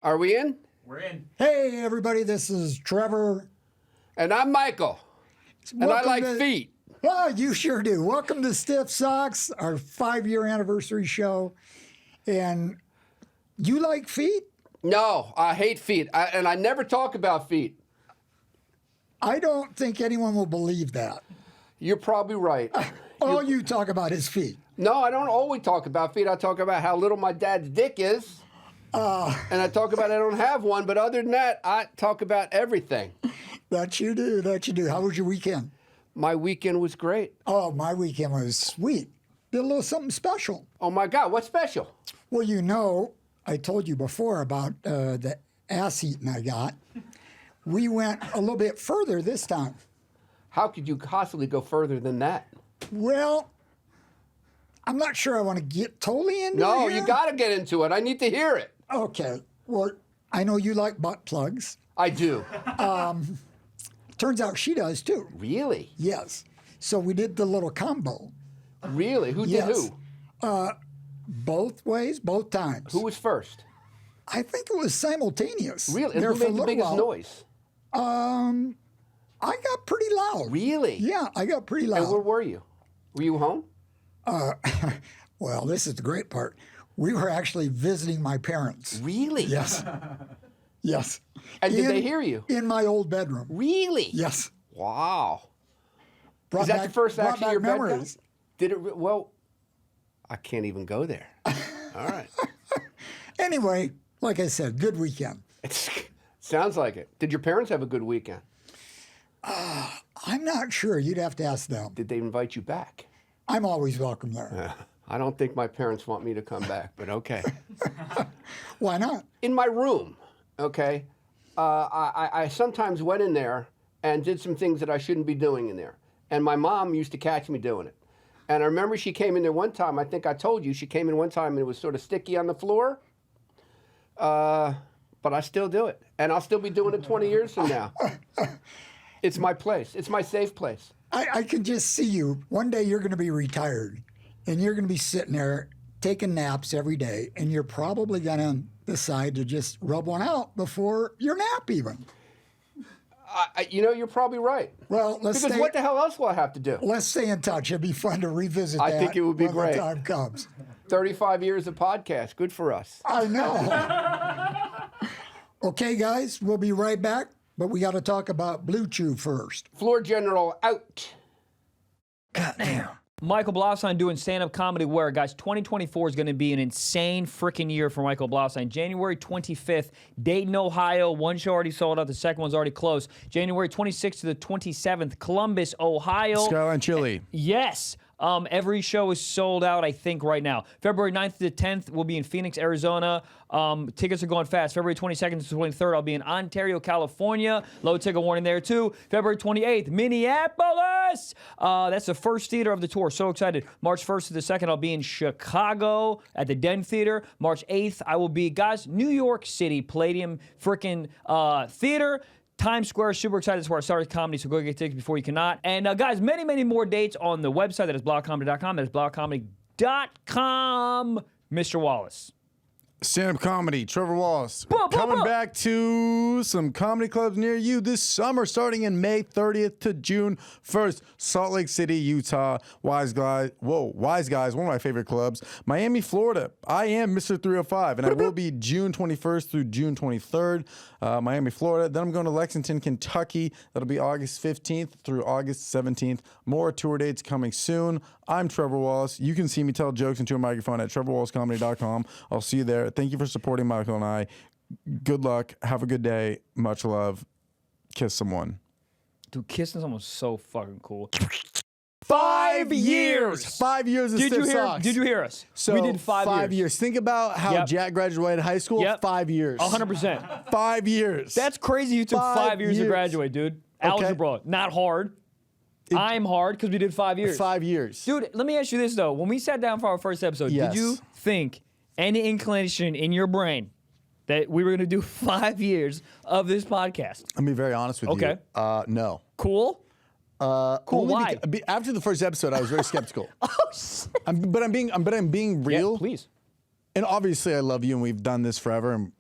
Are we in? We're in. Hey, everybody, this is Trevor. And I'm Michael. And I like feet. Oh, you sure do. Welcome to Stiff Socks, our 5-year anniversary show. And you like feet? No, I hate feet. And I never talk about feet. I don't think anyone will believe that. You're probably right. All you talk about is feet. No, I don't always talk about feet. I talk about how little my dad's dick is. And I talk about I don't have one. But other than that, I talk about everything. That you do. That you do. How was your weekend? My weekend was great. Oh, my weekend was sweet. Did a little something special. Oh, my God. What's special? Well, you know, I told you before about the ass eating I got. We went a little bit further this time. How could you possibly go further than that? Well, I'm not sure I want to get totally into it. No, here. you got to get into it. I need to hear it. Okay. Well, I know you like butt plugs. I do. Turns out she does too. Really? Yes. So we did the little combo. Really? Who did who? Both ways, both times. Who was first? I think it was simultaneous. Really? And There who for a made the little biggest while. noise? I got pretty loud. Really? Yeah, I got pretty loud. And where were you? Were you home? Well, this is the great part. We were actually visiting my parents. Really? Yes. Yes. And did they hear you? In my old bedroom. Really? Yes. Wow. Brought Is that back, the first brought action back of your memories. bedtime? Did it? Well, I can't even go there. All right. Anyway, like I said, good weekend. Sounds like it. Did your parents have a good weekend? I'm not sure. You'd have to ask them. Did they invite you back? I'm always welcome there. I don't think my parents want me to come back, but okay. Why not? In my room, okay, I sometimes went in there and did some things that I shouldn't be doing in there. And my mom used to catch me doing it. And I remember she came in there one time, I think I told you, she came in one time and it was sort of sticky on the floor. But I still do it. And I'll still be doing it 20 years from now. It's my place. It's my safe place. I can just see you. One day you're going to be retired and you're going to be sitting there taking naps every day, and you're probably going to decide to just rub one out before your nap even. You know, you're probably right. Well, Because what the hell else will I have to do? Let's stay in touch. It'd be fun to revisit that I think it would be when great. the time comes. 35 years of podcast. Good for us. I know. Okay, guys, we'll be right back, but we got to talk about Blue Chew first. Floor General out. Goddamn. Michael Blaustein doing stand-up comedy where, guys, 2024 is going to be an insane freaking year for Michael Blaustein. January 25th, Dayton, Ohio. One show already sold out. The second one's already closed. January 26th to the 27th, Columbus, Ohio. Skyline Chili. Yes. Every show is sold out, I think, right now. February 9th to the 10th, we'll be in Phoenix, Arizona. Tickets are going fast. February 22nd to 23rd, I'll be in Ontario, California. Low ticket warning there, too. February 28th, Minneapolis. That's the first theater of the tour. So excited. March 1st to the 2nd, I'll be in Chicago at the Den Theater. March 8th, I will be, guys, New York City, Palladium freaking Theater. Times Square, super excited. That's where I started comedy, so go get tickets before you cannot. And guys, many, many more dates on the website. That is blogcomedy.com. That is blogcomedy.com. Mr. Wallace. Stand-up comedy, Trevor Wallace. Boom, boom, Coming boom. back to some comedy clubs near you this summer, starting in May 30th to June 1st. Salt Lake City, Utah. Wise Guys, one of my favorite clubs. Miami, Florida. I am Mr. 305, and I will be June 21st through June 23rd. Miami, Florida. Then I'm going to Lexington, Kentucky. That'll be August 15th through August 17th. More tour dates coming soon. I'm Trevor Wallace. You can see me tell jokes into a microphone at trevorwallacecomedy.com. I'll see you there. Thank you for supporting Michael and I. Good luck. Have a good day. Much love. Kiss someone. Dude, kissing someone's so fucking cool. 5 years. 5 years of Stiff Socks. Did you hear us? So we did 5 years. Think about how Yep. Jack graduated high school. Yep. 5 years. 100%. 5 years. That's crazy you took 5 years to years. graduate, dude. Okay. Algebra, not hard. I'm hard because we did 5 years. 5 years. Dude, let me ask you this, though. When we sat down for our first episode, Yes. did you think any inclination in your brain that we were going to do 5 years of this podcast? I'll be very honest with Okay. you. No. Cool? Cool, Only why? After the first episode, I was very skeptical. Oh, shit. But I'm being real. Yeah, please. And obviously, I love you, and we've done this forever, and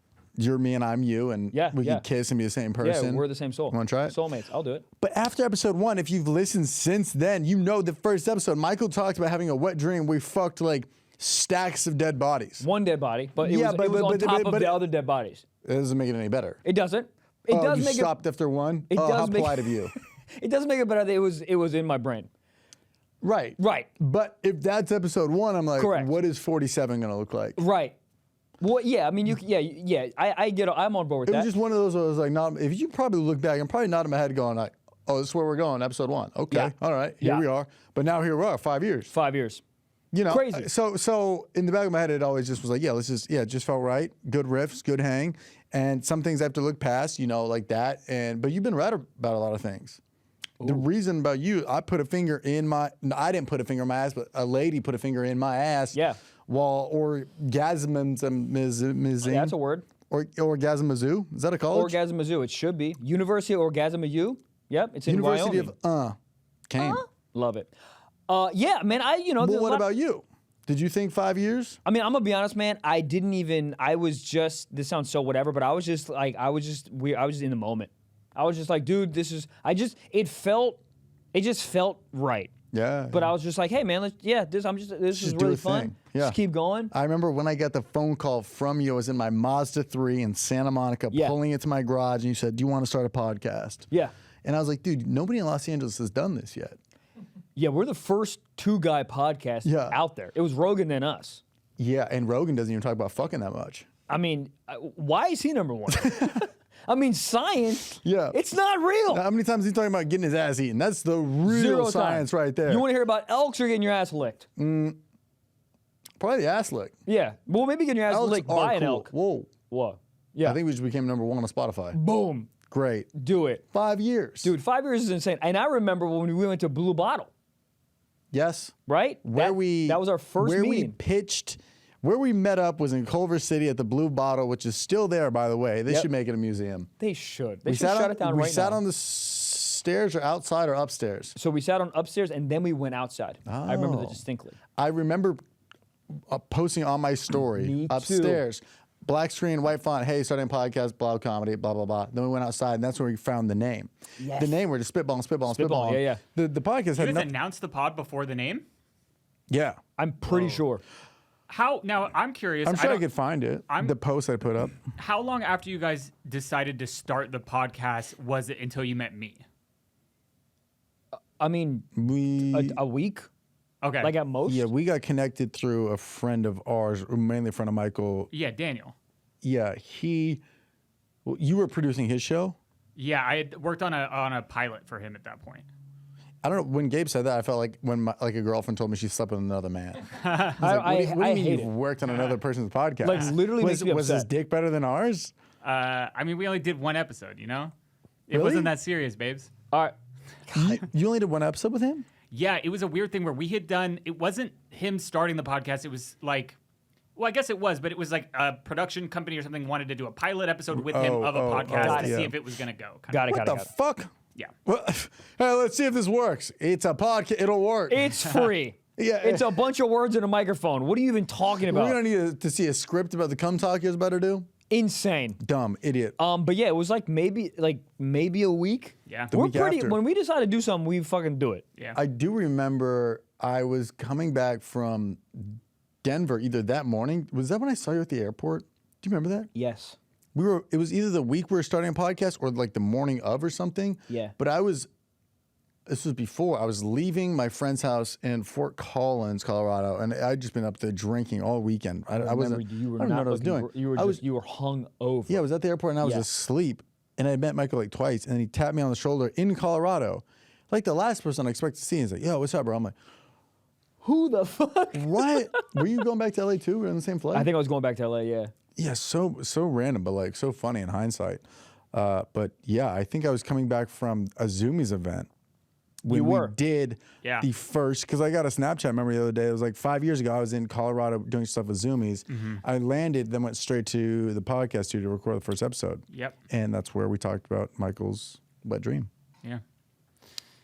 you're me and I'm you, and Yeah, we yeah. could kiss and be the same person. Yeah, we're the same soul. Want to try it? Soulmates. I'll do it. But after episode 1, if you've listened since then, you know the first episode, Michael talked about having a wet dream. We fucked like stacks of dead bodies. One dead body, but it Yeah, was, it was on top of the other dead bodies. It doesn't make it any better. It doesn't. It does you make stopped after one? It does how make polite of you. It doesn't make it better that it was in my brain. Right. Right. But if that's episode 1, I'm like, Correct. what is 47 going to look like? Right. Well, yeah. I mean, I get. I'm on board with It that. was just one of those where I was like, if you probably look back, I'm probably nodding my head going like, oh, this is where we're going, episode 1. Okay, Yeah. all right, here Yeah. we are. But now here we are, 5 years. 5 years. You know, Crazy. So in the back of my head, it always just was like, it just felt right. Good riffs, good hang, and some things I have to look past, like that. But you've been right about a lot of things. Ooh. The reason about you, I put a finger in my. No, I didn't put a finger in my ass, but a lady put a finger in my ass. Yeah. While orgasmizing. Yeah, that's a word. Orgasmazoo. Is that a college? Orgasmazoo. It should be University of Orgasmazoo. Yep, it's in University Wyoming. of Caine. Love it. Yeah, man. Well, what about you? Did you think 5 years? I mean, I'm gonna be honest, man. I didn't even. I was just. This sounds so whatever, but I was just like, I was just in the moment. I was just like, dude, this is. It just felt right. Yeah. But I was just like, hey, man, this is do really a fun. thing. Yeah. Just keep going. I remember when I got the phone call from you. I was in my Mazda 3 in Santa Monica, Yeah. pulling it to my garage, and you said, "Do you want to start a podcast?" Yeah. And I was like, "Dude, nobody in Los Angeles has done this yet." Yeah, we're the first 2-guy podcast Yeah. out there. It was Rogan then us. Yeah, and Rogan doesn't even talk about fucking that much. I mean, why is he number one? I mean, science. Yeah. It's not real. How many times is he talking about getting his ass eaten? That's the real Zero science time. right there. You want to hear about elks or getting your ass licked? Probably the ass lick. Yeah. Well, maybe getting your ass Elks licked are by an cool. elk. Whoa. What? Yeah. I think we just became number 1 on Spotify. Boom. Great. Do it. 5 years. Dude, 5 years is insane. And I remember when we went to Blue Bottle, Yes. right? That was our first where meeting. Where we met up was in Culver City at the Blue Bottle, which is still there, by the way. They Yep. should make it a museum. They should. They should shut it down we right sat now. on the stairs or outside or upstairs. So we sat on upstairs and then we went outside. I remember that Oh. distinctly. I remember posting on my story Me too. upstairs, black screen, white font, hey, starting a podcast, blah, comedy, blah, blah, blah. Then we went outside, and that's where we found the name. Yes. The name, we're just spitballing. Yeah. The podcast You had guys announced the pod before the name? Yeah. I'm pretty sure. How? Now, I'm curious. I'm sure I don't- could find it. The post I put up. How long after you guys decided to start the podcast was it until you met me? I mean, a week? Okay. Like at most? Yeah, we got connected through a friend of ours, mainly a friend of Michael. Yeah, Daniel. Yeah, you were producing his show? Yeah, I had worked on a pilot for him at that point. I don't know. When Gabe said that, I felt like when like a girlfriend told me she slept with another man. I was like, what do you mean hate you've it. worked on another person's podcast? Like, literally was, makes me was his upset. dick better than ours? I mean, we only did one episode, you know? It Really? wasn't that serious, babes. All right. You only did one episode with him? Yeah, it was a weird thing where we had done, it wasn't him starting the podcast. It was like, well, I guess it was, but it was like a production company or something wanted to do a pilot episode with him of a podcast to see if it was going to go. Got it. What the fuck? Yeah. Well, hey, let's see if this works. It's a podcast. It'll work. It's free. Yeah. It's a bunch of words in a microphone. What are you even talking We're about? going to need to see a script about the cum talk you're about to do? Insane. Dumb idiot. But yeah, it was like maybe a week. Yeah. The We're week pretty. after. When we decide to do something, we fucking do it. Yeah. I do remember I was coming back from Denver either that morning. Was that when I saw you at the airport? Do you remember that? Yes. It was either the week we were starting a podcast or like the morning of or something. Yeah. But this was before. I was leaving my friend's house in Fort Collins, Colorado, and I'd just been up there drinking all weekend. I wasn't. You were I don't know not what I was doing. looking- You were hung over. Yeah, I was at the airport and I was Yeah. asleep. And I met Michael like twice, and he tapped me on the shoulder in Colorado. Like the last person I expect to see. He's like, yo, what's up, bro? I'm like, Who the fuck? what? Were you going back to LA too? We were on the same flight? I think I was going back to LA. Yeah. Yeah, so random, but like so funny in hindsight. But yeah, I think I was coming back from a Zoomies event when You were. we did Yeah. the first, because I got a Snapchat memory the other day. It was like 5 years ago. I was in Colorado doing stuff with Zoomies. I landed, then went straight to the podcast studio to record the first episode. Yep. And that's where we talked about Michael's wet dream. Yeah.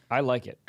I like it.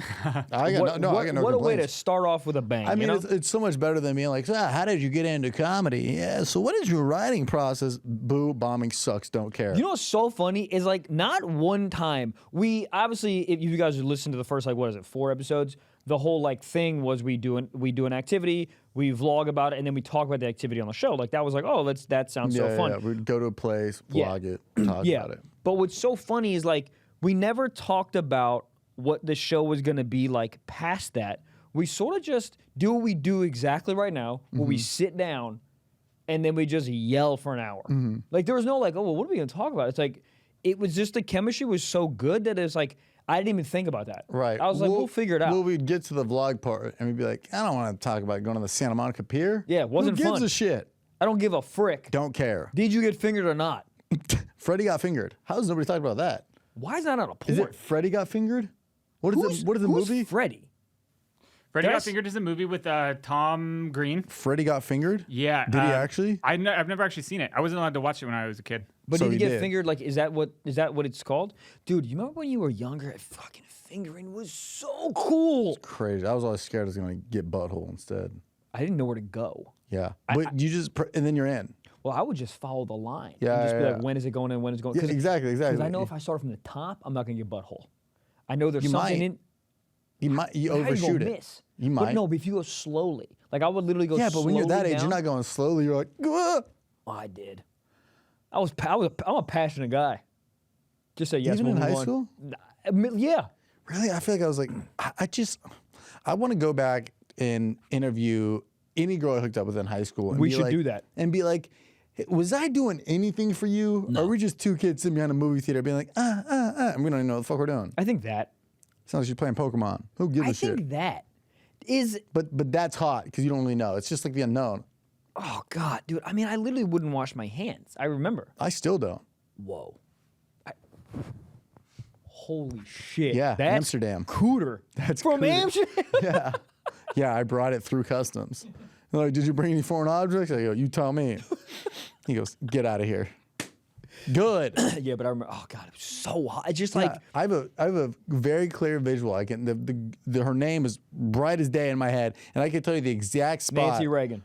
I got no what a way to complaints. start off with a bang. I mean, you know? it's so much better than being like, how did you get into comedy? Yeah, so what is your writing process? Boo, bombing sucks, don't care. You know what's so funny is like not one time we obviously if you guys listen to the first like what is it 4 episodes, the whole like thing was we do an activity, we vlog about it, and then we talk about the activity on the show. Like that was like, oh, that sounds so fun. Yeah, we'd go to a place, vlog it, talk about it. But what's so funny is like we never talked about what the show was gonna be like past that. We sort of just do what we do exactly right now, where we sit down and then we just yell for an hour. Like there was no like, oh well, what are we gonna talk about? It's like it was just the chemistry was so good that it's like I didn't even think about that. Right. I was like, we'll figure it out. Well, we'd get to the vlog part and we'd be like, I don't want to talk about going to the Santa Monica Pier. Yeah, it wasn't Who gives fun. a shit? I don't give a frick. Don't care. Did you get fingered or not? Freddie got fingered. How does nobody talk about that? Why is that not a porn? Is it Freddie got fingered? What is the who's movie? Freddie? Freddie Got That's- Fingered is a movie with Tom Green. Freddie got fingered? Yeah. Did he actually? I've never actually seen it. I wasn't allowed to watch it when I was a kid. But So did he you get did. fingered? Like, is that what it's called? Dude, you remember when you were younger? Fucking fingering was so cool. Crazy. I was always scared I was going to get butthole instead. I didn't know where to go. Yeah. But you just, and then you're in. Well, I would just follow the line. Yeah, And just be yeah, like, yeah. when is it going in? When is it going? Yeah, exactly. Because I know if I start from the top, I'm not gonna get butthole. I know there's You something might. in. You might, you How you overshoot gonna it. miss? You But might. no, but if you go slowly, like I would literally go. Yeah, but when you're that slowly age, you're down. not going slowly. You're like, "Gah!" Oh, I did. I'm a passionate guy. Just say yes. Even we'll in move high on. school? Yeah. Really? I feel like I was like, I want to go back and interview any girl I hooked up with in high school. And We be should like- do that. And be like, was I doing anything for you? Or are we just two kids sitting behind a movie theater being like, and we don't even know what the fuck we're doing? I think that. Sounds like you're playing Pokemon. Who gives I a shit? think that is. But that's hot because you don't really know. It's just like the unknown. Oh God, dude. I mean, I literally wouldn't wash my hands. I remember. I still don't. Whoa. Holy shit. Yeah, That's Amsterdam. Cooter. That's from cooter. Amsterdam. Yeah, I brought it through customs. They're like, did you bring any foreign objects? I go, you tell me. He goes, get out of here. Good. Yeah, but I remember. Oh God, it was so hot. It's just like I have a very clear visual. I can her name is bright as day in my head, and I can tell you the exact spot. Nancy Reagan.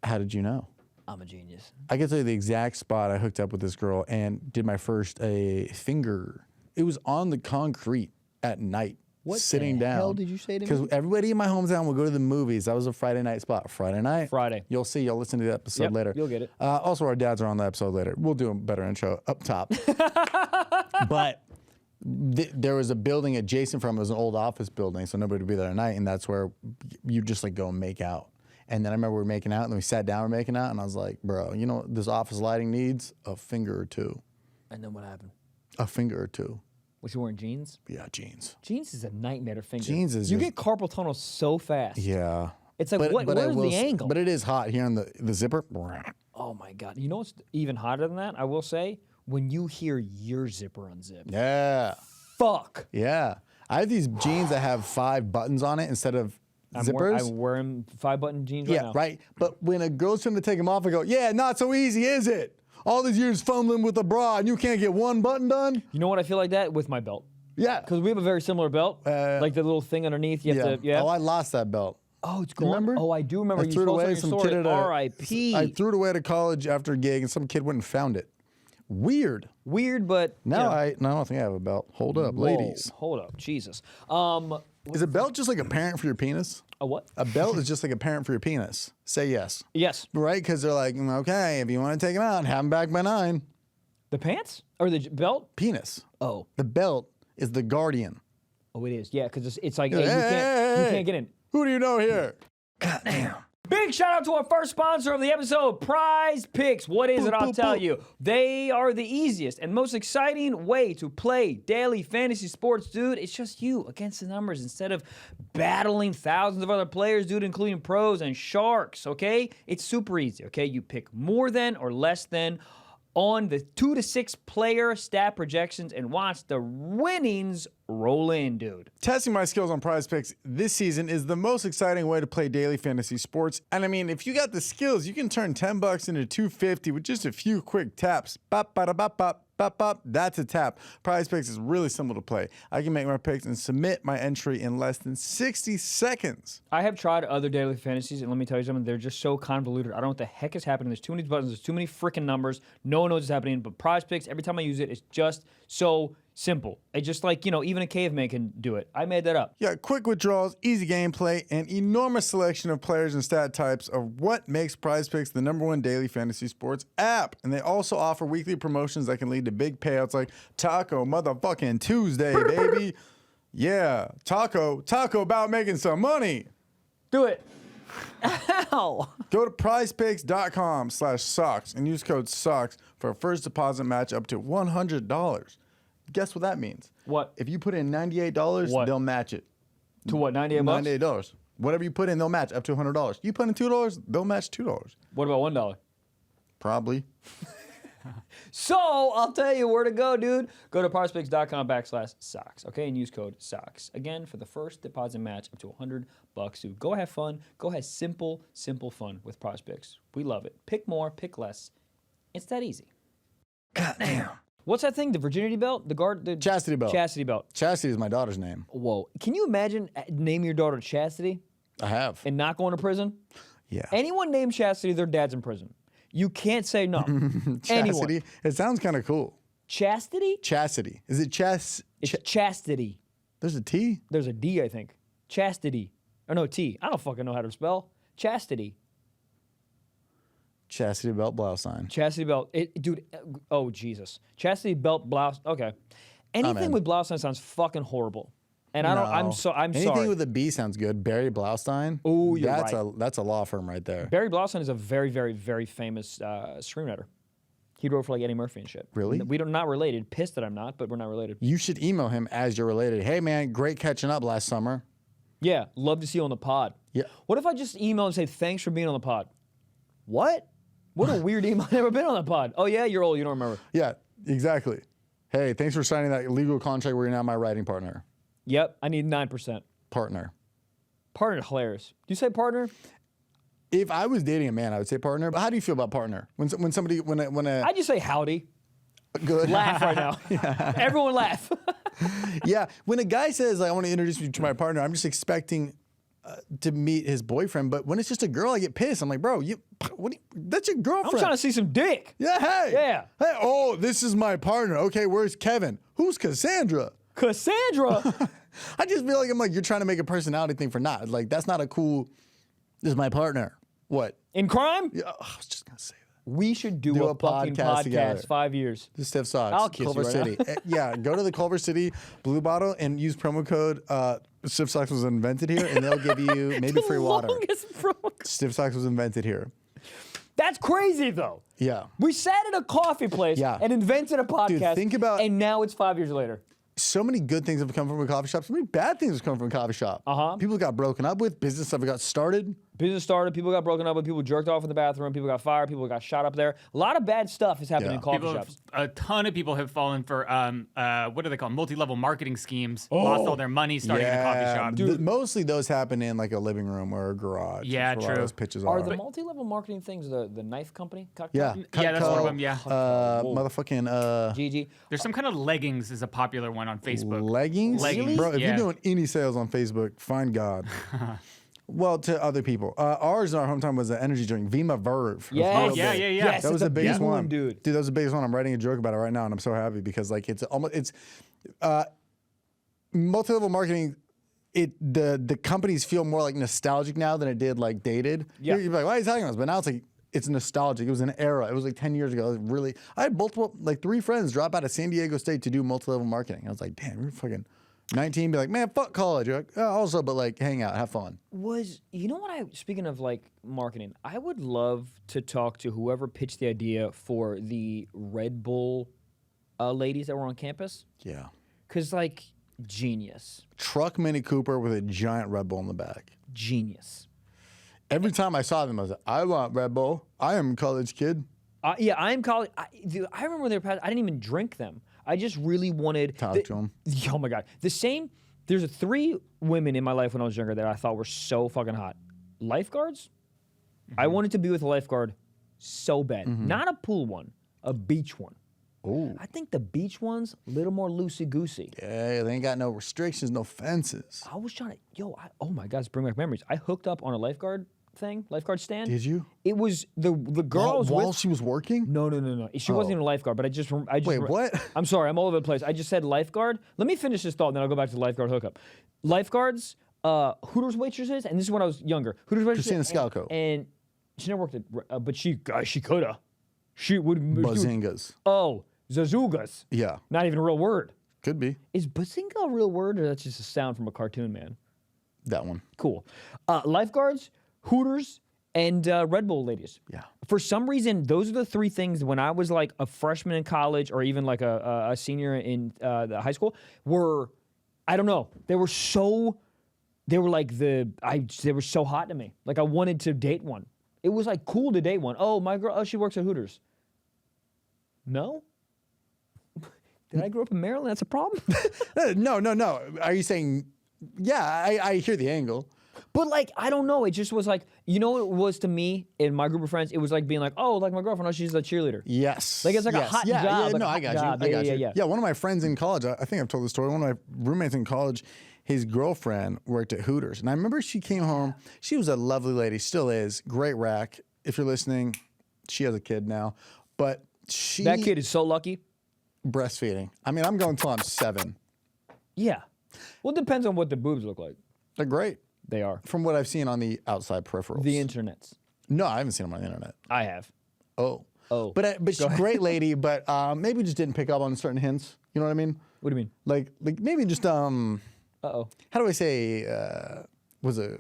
How did you know? I'm a genius. I can tell you the exact spot I hooked up with this girl and did my first finger. It was on the concrete at night. What sitting the down. hell did you say to me? Because everybody in my hometown will go to the movies. That was a Friday night spot. Friday night. Friday. You'll see. You'll listen to the episode Yep, later. you'll get it. Also, our dads are on the episode later. We'll do a better intro up top. But there was a building adjacent from it. It was an old office building, so nobody would be there at night, and that's where you just like go and make out. And then I remember we were making out, and then we sat down, we're making out, and I was like, bro, you know what this office lighting needs? A finger or two. And then what happened? A finger or two. Was you wearing jeans? Yeah, jeans. Jeans is a nightmare to finger. Jeans is you just- get carpal tunnel so fast. Yeah. It's like, I where's will the angle? But it is hot here on the zipper. Oh my God. You know what's even hotter than that? I will say, when you hear your zipper unzip. Yeah. Fuck. Yeah. I have these jeans that have 5 buttons on it instead of zippers. I'm wearing 5-button jeans right Yeah, now. right. But when a girl's trying to take them off, I go, yeah, not so easy, is it? All these years fumbling with a bra and you can't get one button done? You know what I feel like that? With my belt. Yeah. Because we have a very similar belt. Like the little thing underneath. You have to, yeah. Oh, I lost that belt. Oh, it's gone. Remember? Oh, I do remember. I You threw it posted on away. your Some story. kid at R.I.P. I threw it away at a college after a gig, and some kid went and found it. Weird. Weird, but Now you know. I don't think I have a belt. Hold up, Whoa, ladies. Hold up, Jesus. Is a belt just like a parent for your penis? A what? A belt is just like a parent for your penis. Say yes. Yes. Right? Because they're like, okay, if you want to take them out, have them back by 9. The pants or the belt? Penis. Oh, The belt is the guardian. oh, it is. Yeah, because it's like Hey, hey, you hey. can't get in. Who do you know here? Big shout out to our first sponsor of the episode, Prize Picks. What is it? I'll tell you. They are the easiest and most exciting way to play daily fantasy sports, dude. It's just you against the numbers instead of battling thousands of other players, dude, including pros and sharks, okay? It's super easy, okay? You pick more than or less than on the 2 to 6 player stat projections and watch the winnings roll in, dude. Testing my skills on Prize Picks this season is the most exciting way to play daily fantasy sports. And I mean, if you got the skills, you can turn $10 into $250 with just a few quick taps. Bop, bada, bop, bop, bop, bop. That's a tap. Prize Picks is really simple to play. I can make my picks and submit my entry in less than 60 seconds. I have tried other daily fantasies, and let me tell you something, they're just so convoluted. I don't know what the heck is happening. There's too many buttons, there's too many freaking numbers. No one knows what's happening, but Prize Picks, every time I use it, it's just so simple. It's just like, even a caveman can do it. I made that up. Yeah, quick withdrawals, easy gameplay, and enormous selection of players and stat types are what makes Prize Picks the #1 daily fantasy sports app. And they also offer weekly promotions that can lead to big payouts like Taco motherfucking Tuesday, baby. Yeah, Taco about making some money. Do it. Ow. Go to prizepicks.com/socks and use code SOCKS for a first deposit match up to $100. Guess what that means? What? If you put in $98, What? they'll match it. To what, 98 bucks? $98. Whatever you put in, they'll match up to $100. You put in $2, they'll match $2. What about $1? Probably. So I'll tell you where to go, dude. Go to prizepicks.com/socks, okay, and use code SOCKS. Again, for the first deposit match up to $100, dude. Go have fun. Go have simple fun with Prize Picks. We love it. Pick more, pick less. It's that easy. Goddamn. What's that thing? The virginity belt? The Chastity belt. Chastity belt. Chastity is my daughter's name. Whoa. Can you imagine naming your daughter Chastity I have. and not going to prison? Yeah. Anyone named Chastity, their dad's in prison. You can't say no. Anyone. Chastity. It sounds kind of cool. Chastity? Chastity. Is it It's chastity. There's a T? There's a D, I think. Chastity. Or no, T. I don't fucking know how to spell. Chastity. Chastity belt Blaustein. Chastity belt. Dude, oh, Jesus. Chastity belt blouse. Okay. Anything in. with Blaustein sounds fucking horrible. And I don't, I'm Anything sorry. with a B sounds good. Barry Blaustein. Ooh, you're that's right. That's a law firm right there. Barry Blaustein is a very, very, very famous screenwriter. He wrote for like Eddie Murphy and shit. Really? We're not related. Pissed that I'm not, but we're not related. You should email him as you're related. Hey, man, great catching up last summer. Yeah, love to see you on the pod. Yeah. What if I just email and say, thanks for being on the pod? What? What a weird email. I've never been on the pod. Oh, yeah, you're old. You don't remember. Yeah, exactly. Hey, thanks for signing that legal contract where you're now my writing partner. Yep, I need 9%. Partner. Partner, hilarious. Do you say partner? If I was dating a man, I would say partner. But how do you feel about partner? When a I just say howdy. good Laugh right now. Everyone laugh. yeah, when a guy says like, I want to introduce you to my partner, I'm just expecting to meet his boyfriend. But when it's just a girl, I get pissed. I'm like, bro, that's your girlfriend. I'm trying to see some dick. Yeah, hey. Yeah. Hey, oh, this is my partner. Okay, where's Kevin? Who's Cassandra? Cassandra. I just feel like you're trying to make a personality thing for not. Like, that's not a cool, this is my partner. What? In crime? Yeah, I was just going to say that. We should do Do a a fucking podcast podcast together. 5 years. The Stiff Socks. I'll kiss you Culver right City. Yeah, go to the Culver City Blue Bottle and use promo code Stiff Socks was invented here, and they'll give you maybe free water. Longest promo. Stiff Socks was invented here. That's crazy, though. Yeah. We sat at a coffee place Yeah. and invented a podcast. think about- and now it's 5 years later. So many good things have come from a coffee shop. So many bad things have come from a coffee shop. Uh-huh. People got broken up with. Business stuff got started. Business started, people got broken up with, people jerked off in the bathroom, people got fired, people got shot up there. A lot of bad stuff is happening Yeah. in coffee People shops. a ton of people have fallen for what do they call multi-level marketing schemes? Lost all their money starting in a coffee shop. Mostly those happen in like a living room or a garage. Yeah, That's where a lot of true. those pitches Are are. the multi-level marketing things the knife company? Cutco? Yeah. Yeah, that's one of them, yeah. Motherfucking GG. There's some kind of leggings is a popular one on Facebook. leggings? Leggings, Bro, if yeah. you're doing any sales on Facebook, find God. Well, to other people. Ours in our hometown was an energy drink, Vima Verve. Yes. Oh, yeah, yeah, yeah. Yes, That was it's the a biggest big one, dude. Dude, that was the biggest one. I'm writing a joke about it right now, and I'm so happy because like it's multi-level marketing. The companies feel more like nostalgic now than it did like dated. Yeah. You're like, why are you talking about this? But now it's like it's nostalgic. It was an era. It was like 10 years ago. It was really, I had multiple, like 3 friends drop out of San Diego State to do multi-level marketing. I was like, damn, you're fucking 19. Be like, man, fuck college. You're like, oh, also, but like, hang out, have fun. You know what speaking of like marketing, I would love to talk to whoever pitched the idea for the Red Bull ladies that were on campus. Yeah. Cause like, genius. Truck Mini Cooper with a giant Red Bull in the back. Genius. Every time I saw them, I was like, I want Red Bull. I am a college kid. Yeah, I'm college. Dude, I remember when they were passed. I didn't even drink them. I just really wanted. Talk to them. Oh my god, the same. There's 3 women in my life when I was younger that I thought were so fucking hot. Lifeguards. I wanted to be with a lifeguard so bad. Not a pool one, a beach one. Oh. I think the beach one's a little more loosey goosey. Yeah, they ain't got no restrictions, no fences. I was trying to, oh my God, it's bringing back memories. I hooked up on a lifeguard stand. Did you? It was the girl I was While with. she was working? No. She wasn't even a lifeguard, but I just Wait, what? I'm sorry, I'm all over the place. I just said lifeguard. Let me finish this thought, and then I'll go back to the lifeguard hookup. Lifeguards, Hooters waitresses, and this is when I was younger. Hooters waitresses. Christina Scalco. And she never worked at, but she coulda. She would. Bazingas. Oh, Zazugas. Yeah. Not even a real word. Could be. Is bazinga a real word, or that's just a sound from a cartoon, man? That one. Cool. Lifeguards, Hooters, and Red Bull ladies. Yeah. For some reason, those are the 3 things when I was like a freshman in college or even like a senior in the high school were, I don't know, they were so hot to me. Like I wanted to date one. It was like cool to date one. Oh, my girl, she works at Hooters. No? Did I grow up in Maryland? That's a problem? No. Are you saying, yeah, I hear the angle. But like, I don't know. It just was like, you know what it was to me in my group of friends? It was like being like, oh, like my girlfriend, oh, she's a cheerleader. Yes. Like it's like a hot yeah, job. Yeah, like no, a hot I got job. you. I got you. Yeah. Yeah, one of my friends in college, I think I've told the story, one of my roommates in college, his girlfriend worked at Hooters. And I remember she came home. She was a lovely lady, still is. Great rack. If you're listening, she has a kid now. But she... That kid is so lucky. Breastfeeding. I mean, I'm going till I'm 7. Yeah. Well, it depends on what the boobs look like. They're great. They are. From what I've seen on the outside peripherals. The internets. No, I haven't seen them on the internet. I have. Oh. Oh. But she's a great lady, but maybe just didn't pick up on certain hints. You know what I mean? What do you mean? Like maybe just Uh-oh. how do I say was a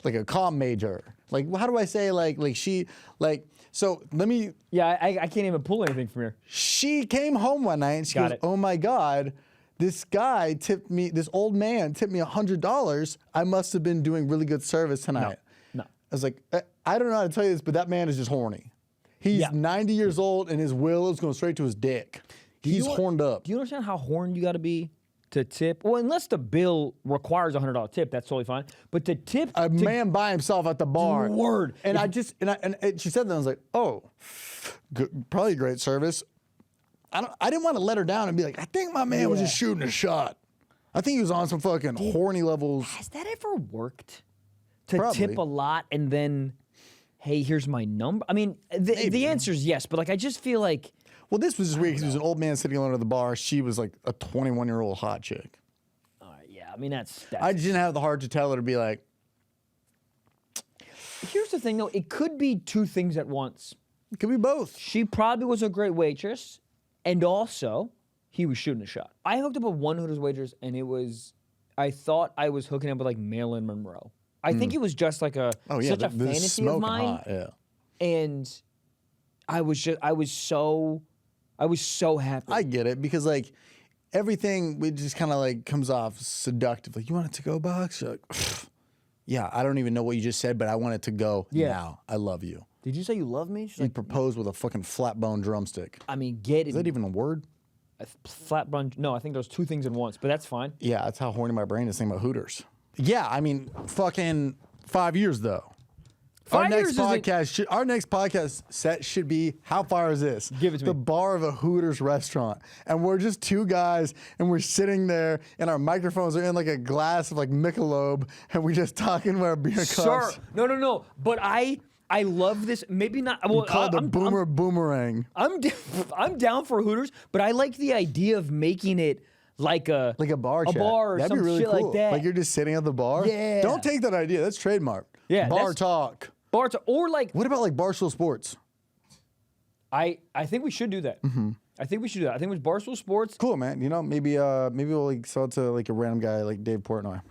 like a comm major? Like how do I say like she like so let me. Yeah, I can't even pull anything from here. She came home one night and she goes, "Oh my God, this guy tipped me. This old man tipped me $100. I must have been doing really good service tonight." No. I was like, I don't know how to tell you this, but that man is just horny. He's 90 years old and his will is going straight to his dick. He's horned up. Do you understand how horned you got to be to tip? Well, unless the bill requires a $100 tip, that's totally fine. But to tip A man by himself at the bar. Word. And I just and she said that, I was like, oh, probably great service. I didn't want to let her down and be like, I think my man was just shooting a shot. I think he was on some fucking horny levels. Has that ever worked? To Probably. tip a lot and then, hey, here's my number? I mean, the answer is yes, but like I just feel like. Well, this was just weird because he was an old man sitting alone at the bar. She was like a 21-year-old hot chick. Yeah, I mean, that's I didn't have the heart to tell her to be like. Here's the thing, though. It could be 2 things at once. It could be both. She probably was a great waitress, and also he was shooting a shot. I hooked up with one Hooters waitress, and it was, I thought I was hooking up with like Marilyn Monroe. I think it was just like such a fantasy of mine. Hot, yeah. And I was so happy. I get it because like everything it just kind of like comes off seductive. Like, you want it to go box? You're like, yeah, I don't even know what you just said, but I want it to go now. I love you. Did you say you love me? She's You like, proposed with a fucking flat bone drumstick. I mean, get it. Is that even a word? Flat bun? No, I think those 2 things in once, but that's fine. Yeah, that's how horny my brain is thinking about Hooters. Yeah, I mean, fucking 5 years though. 5 years our next podcast set should be, how far is this? Give it to the me. bar of a Hooters restaurant. And we're just 2 guys and we're sitting there and our microphones are in like a glass of like Michelob and we just talking about our beer cups. Sure. No. But I love this. Maybe not. Well, Called the boomerang. I'm down for Hooters, but I like the idea of making it like a bar chat. bar or That'd some be really shit cool. like that. Like you're just sitting at the bar. Yeah. Don't take that idea. That's trademark. Yeah, Bar that's- talk. Or like What about like Barstool Sports? I think we should do that. Mm-hmm. I think we should do that. I think it was Barstool Sports. Cool, man. You know, maybe we'll like sell it to like a random guy like Dave Portnoy.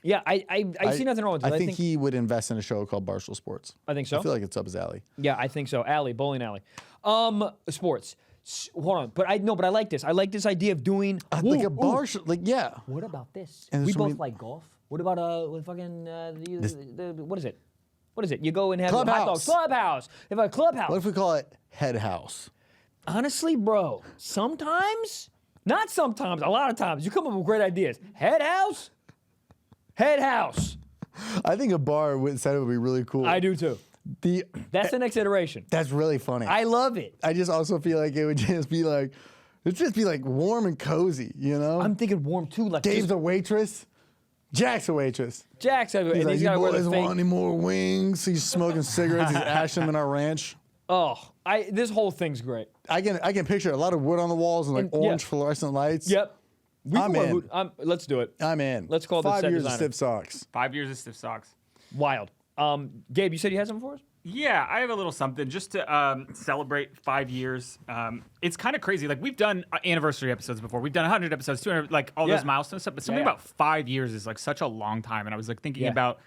Yeah, I see nothing wrong with it. I think he would invest in a show called Barstool Sports. I think so. I feel like it's up his alley. Yeah, I think so. Bowling alley. Sports. Hold on, but I like this. I like this idea of doing Like a bar show. Like, yeah. What about this? And We so both like golf. What about with fucking what is it? What is it? You go and have hot dogs. Clubhouse. Clubhouse. If a clubhouse. What if we call it head house? Honestly, bro, sometimes, not sometimes, a lot of times, you come up with great ideas. Head house? Head house. I think a bar said it would be really cool. I do too. That's the next iteration. That's really funny. I love it. I just also feel like it would just be like, it'd just be like warm and cozy, you know? I'm thinking warm too. Like Dave's a waitress. Jack's a waitress. Jack's, and He's like, he's you got to wear the boys fake. want any more wings? He's smoking cigarettes. He's ashing them in our ranch. Oh, this whole thing's great. I can picture a lot of wood on the walls and like orange fluorescent lights. Yep. I'm in. Let's do it. I'm in. Let's call this 5 set years designer. of stiff socks. 5 years of stiff socks. Wild. Gabe, you said you had something for us? Yeah, I have a little something just to celebrate 5 years. It's kind of crazy. Like, we've done anniversary episodes before. We've done 100 episodes, 200, like all those milestone stuff. But something about 5 years is like such a long time. And I was like thinking about,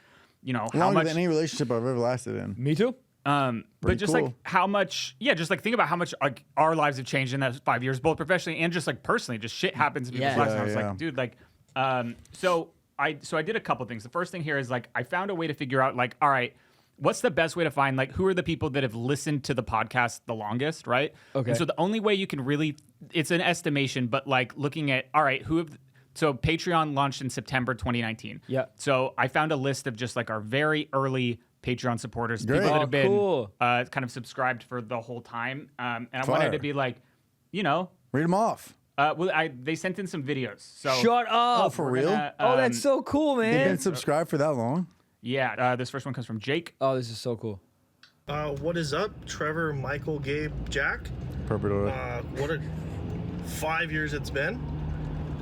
how Longer much. than any relationship I've ever lasted in. Me too. But just cool. like how much, just like think about how much like our lives have changed in that 5 years, both professionally and just like personally. Just shit happens in people's lives. And I was like, dude, like, so I did a couple things. The first thing here is like I found a way to figure out like, all right, what's the best way to find like who are the people that have listened to the podcast the longest, right? Okay. And so the only way you can really, it's an estimation, but like looking at, all right, so Patreon launched in September 2019. Yeah. So I found a list of just like our very early Patreon supporters, Great. people that Oh, have been cool. kind of subscribed for the whole time. And I Fire. wanted to be like, Read them off. they sent in some videos. So Shut up. Oh, for real? Oh, that's so cool, You've man. been subscribed for that long? Yeah, this first one comes from Jake. Oh, this is so cool. What is up? Trevor, Michael, Gabe, Jack. Perfect order. What a 5 years it's been.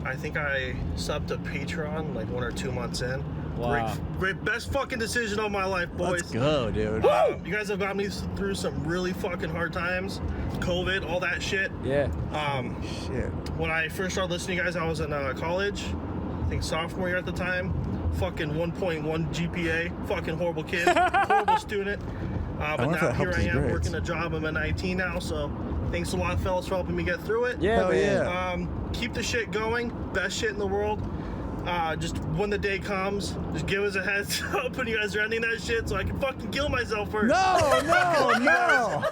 I think I subbed to Patreon like 1 or 2 months in. Wow. Great, best fucking decision of my life, boys. Let's go, dude. You guys have got me through some really fucking hard times. COVID, all that shit. Yeah. Shit. When I first started listening to you guys, I was in college. I think sophomore year at the time. Fucking 1.1 GPA. Fucking horrible kid. Horrible student. But wonder if now that here helped I his am grades. working a job. I'm at 19 now, so thanks a lot, fellas, for helping me get through it. Yeah, Hell man. yeah. Keep the shit going. Best shit in the world. Just when the day comes, just give us a heads up when you guys are ending that shit so I can fucking kill myself first. No.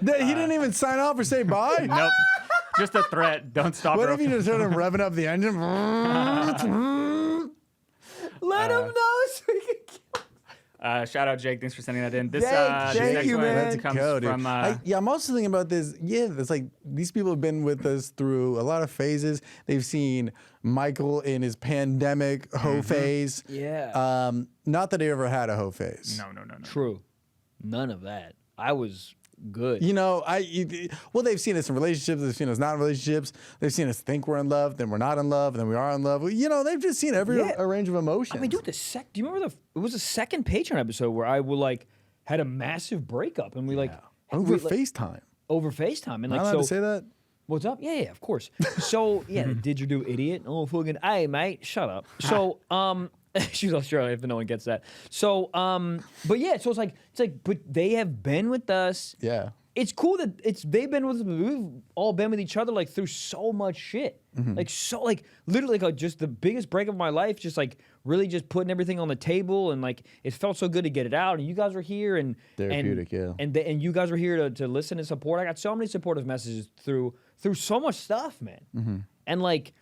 He didn't even sign off or say bye? Nope. Just a threat. Don't stop. What her if you just heard him revving up the engine? Let him know so he can kill. Shout out Jake. Thanks for sending that in. This, Jake, this thank next you, one man. comes Go, dude. from. I'm also thinking about this. Yeah, it's like these people have been with us through a lot of phases. They've seen Michael in his pandemic hoe phase. Yeah. Not that he ever had a hoe phase. No. True. None of that. I was good. You know, well, they've seen us in relationships. They've seen us not in relationships. They've seen us think we're in love, then we're not in love, then we are in love. You know, they've just seen every Yeah. a range of emotions. I mean, dude, do you remember it was the second Patreon episode where I had a massive breakup and we over FaceTime. over FaceTime and Am like I allowed so to say that? what's up? Yeah, of course. So yeah, did you do idiot? Oh fucking hey mate, shut up. So she's Australian if no one gets that. So but yeah, so it's like but they have been with us. Yeah. It's cool that they've been with us. We've all been with each other like through so much shit. Like literally like just the biggest break of my life. Just like really just putting everything on the table and like it felt so good to get it out. And you guys were here and Therapeutic, yeah. And you guys were here to listen and support. I got so many supportive messages through so much stuff, man. And like.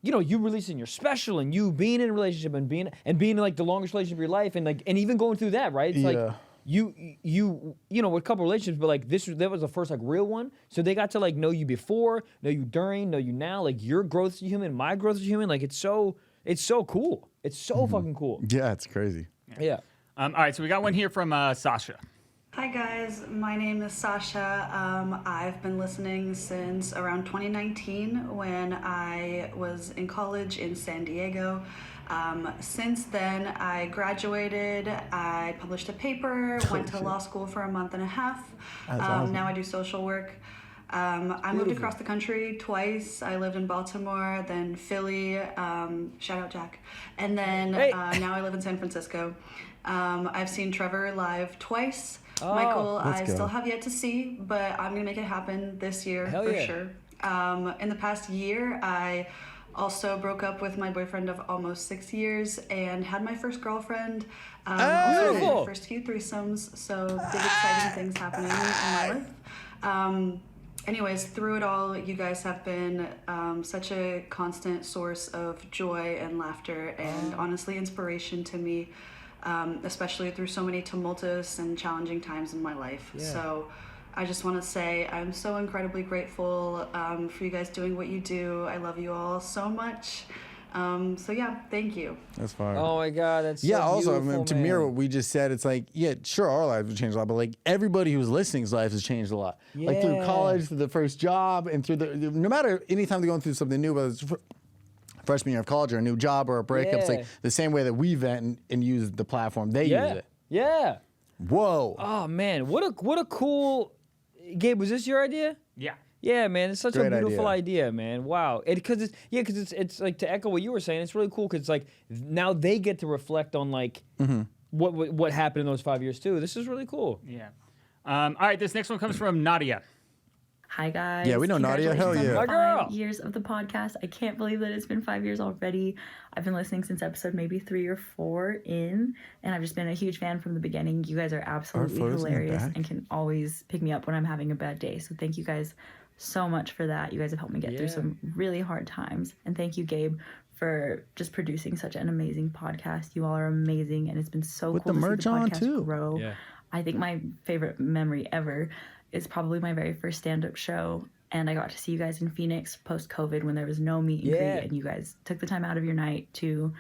You know, you releasing your special and you being in a relationship and being in like the longest relationship of your life and like and even going through that, right? It's like you know, with a couple relationships, but like that was the first like real one. So they got to like know you before, know you during, know you now, like your growth as a human, my growth as a human. Like it's so cool. It's so fucking cool. Yeah, it's crazy. Yeah. All right, so we got one here from Sasha. Hi guys, my name is Sasha. I've been listening since around 2019 when I was in college in San Diego. Since then, I graduated, I published a paper, went to law school for a month and a half. Awesome. Now I do social work. I moved across the country twice. I lived in Baltimore, then Philly, shout out Jack, and then now I live in San Francisco. I've seen Trevor live twice. Michael, I still have yet to see, but I'm gonna make it happen this year Hell for yeah. sure. In the past year, I Also broke up with my boyfriend of almost 6 years and had my first girlfriend. Also had Beautiful. my first few threesomes, so big exciting things happening in my life. Anyways, through it all, you guys have been such a constant source of joy and laughter and honestly inspiration to me, especially through so many tumultuous and challenging times in my life. So I just want to say I'm so incredibly grateful for you guys doing what you do. I love you all so much. So yeah, thank you. That's fine. Oh my God, that's Yeah, so also, I beautiful, mean, to man. mirror what we just said, it's like, yeah, sure, our lives have changed a lot, but like everybody who's listening's life has changed a lot. Like through Yeah. college, through the first job, and through no matter anytime they're going through something new, whether it's freshman year of college or a new job or a breakup, it's Yeah. like the same way that we vent and use the platform, they use Yeah, it. yeah. Whoa. Oh man, what a cool. Gabe, was this your idea? Yeah. Yeah, man, it's such a Great beautiful idea, man. Wow, because it's like to echo what you were saying. It's really cool because like now they get to reflect on like what happened in those 5 years too. This is really cool. Yeah. All right, this next one comes from Nadia. Hi guys. Yeah, we know Nadia. Hell Congratulations yeah. on My girl. 5 years of the podcast. I can't believe that it's been 5 years already. I've been listening since episode maybe 3 or 4 in, and I've just been a huge fan from the beginning. You guys are absolutely photos in the hilarious back? and can always pick me up when I'm having a bad day. So thank you guys so much for that. You guys have helped me get through some really hard times. And thank you, Gabe, for just producing such an amazing podcast. You all are amazing, and it's been so With cool the to merch see the on, podcast too. grow. Yeah. I think my favorite memory ever is probably my very first stand-up show. And I got to see you guys in Phoenix post-COVID when there was no meet and Yeah. greet. And you guys took the time out of your night to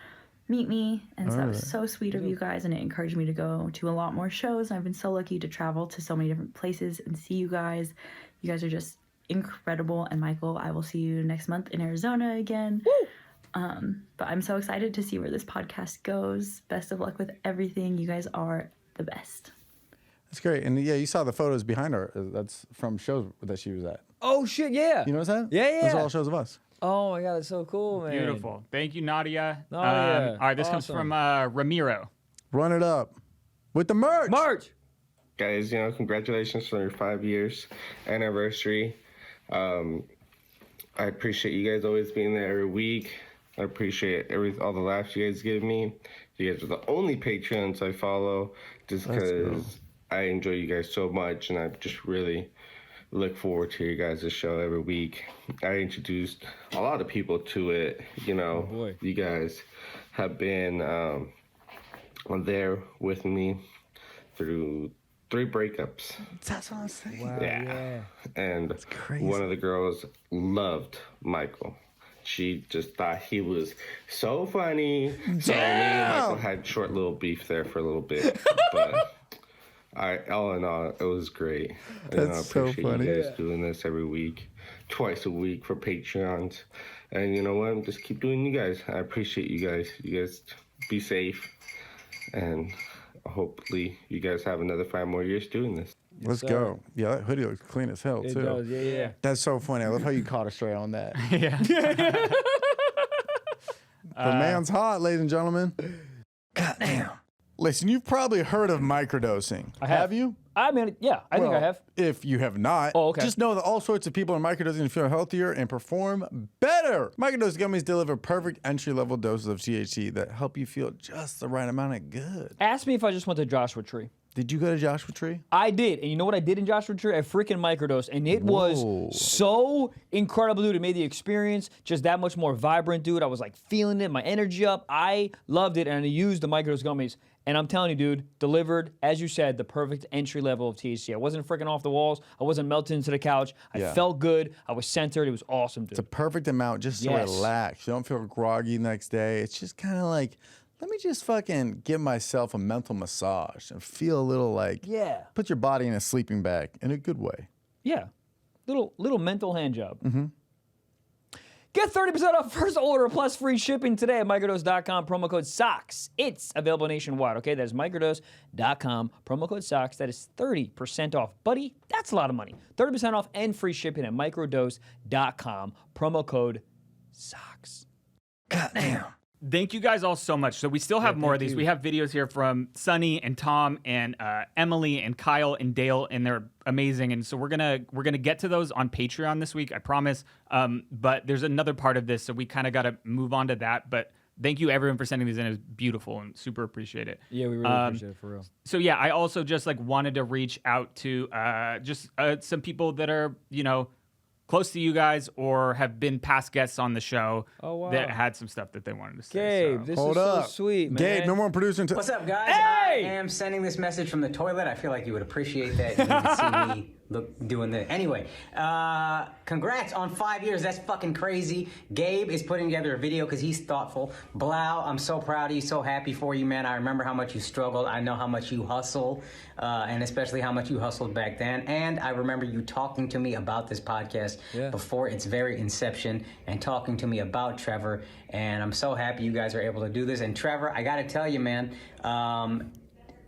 meet me. And so that was so sweet of you guys. And it encouraged me to go to a lot more shows. And I've been so lucky to travel to so many different places and see you guys. You guys are just incredible. And Michael, I will see you next month in Arizona again. But I'm so excited to see where this podcast goes. Best of luck with everything. You guys are the best. That's great. And yeah, you saw the photos behind her. That's from shows that she was at. Oh shit, yeah. You notice that? Yeah. Those are all shows of us. Oh my God, that's so cool, man. Beautiful. Thank you, Nadia. Nadia, All right, this comes awesome. from Ramiro. Run it up with the merch. March. Guys, congratulations on your 5 years anniversary. I appreciate you guys always being there every week. I appreciate all the laughs you guys give me. You guys are the only Patreons I follow just because I enjoy you guys so much, and I just really look forward to your guys' show every week. I introduced a lot of people to it. boy. You guys have been there with me through 3 breakups. That's what I'm saying. Wow, Yeah. And crazy. one of the girls loved Michael. She just thought he was so funny. So me and Michael had short little beef there for a little bit. But all in all, it was great. That's I so appreciate funny. you guys doing this every week, twice a week for Patreons. And you know what? Just keep doing you guys. I appreciate you guys. You guys be safe. And hopefully you guys have another 5 more years doing this. Let's go. Yeah, that hoodie looks clean as hell, It too. does, yeah. That's so funny. I love how you caught us straight on that. The man's hot, ladies and gentlemen. Goddamn. Listen, you've probably heard of microdosing. I have. you? I mean, yeah, I think I Well, have. If you have not, Oh, okay. just know that all sorts of people are microdosing to feel healthier and perform better. Microdose gummies deliver perfect entry-level doses of THC that help you feel just the right amount of good. Ask me if I just went to Joshua Tree. Did you go to Joshua Tree? I did. And you know what I did in Joshua Tree? I freaking microdosed. And it Whoa. was so incredible, dude. It made the experience just that much more vibrant, dude. I was like feeling it, my energy up. I loved it. And I used the microdose gummies. And I'm telling you, dude, delivered, as you said, the perfect entry level of THC. I wasn't freaking off the walls. I wasn't melting into the couch. I Yeah. felt good. I was centered. It was awesome, dude. It's a perfect amount just to Yes. relax. You don't feel groggy the next day. It's just kind of like, let me just fucking give myself a mental massage and feel a little like, Yeah. put your body in a sleeping bag in a good way. Yeah. Little mental hand job. Mm-hmm. Get 30% off first order plus free shipping today at microdose.com, promo code SOCKS. It's available nationwide, okay? That is microdose.com, promo code SOCKS. That is 30% off. Buddy, that's a lot of money. 30% off and free shipping at microdose.com, promo code SOCKS. Goddamn. thank you guys all so much. So we still have more of these. We have videos here from Sunny and Tom and Emily and Kyle and Dale, and they're amazing. And so we're gonna get to those on Patreon this week, I promise. But there's another part of this, so we kind of got to move on to that. But thank you everyone for sending these in. It was beautiful and super appreciate it. Yeah, we really appreciate it for real. So yeah, I also just like wanted to reach out to some people that are, you know, close to you guys or have been past guests on the show that had some stuff that they wanted to say. Gabe, this is so sweet, man. Gabe, no more producing. What's up, guys? Hey! I am sending this message from the toilet. I feel like you would appreciate that. You can see me doing this. Anyway, congrats on 5 years. That's fucking crazy. Gabe is putting together a video because he's thoughtful. Blau, I'm so proud of you, so happy for you, man. I remember how much you struggled. I know how much you hustle, and especially how much you hustled back then. And I remember you talking to me about this podcast before its very inception and talking to me about Trevor. And I'm so happy you guys are able to do this. And Trevor, I got to tell you, man,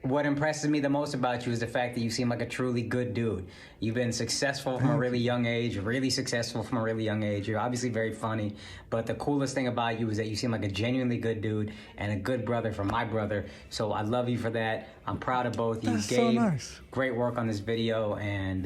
what impresses me the most about you is the fact that you seem like a truly good dude. You've been successful from a really young age, really successful from a really young age. You're obviously very funny, but the coolest thing about you is that you seem like a genuinely good dude and a good brother for my brother. So I love you for that. I'm proud of both you. That's Gabe, so nice. Great work on this video, and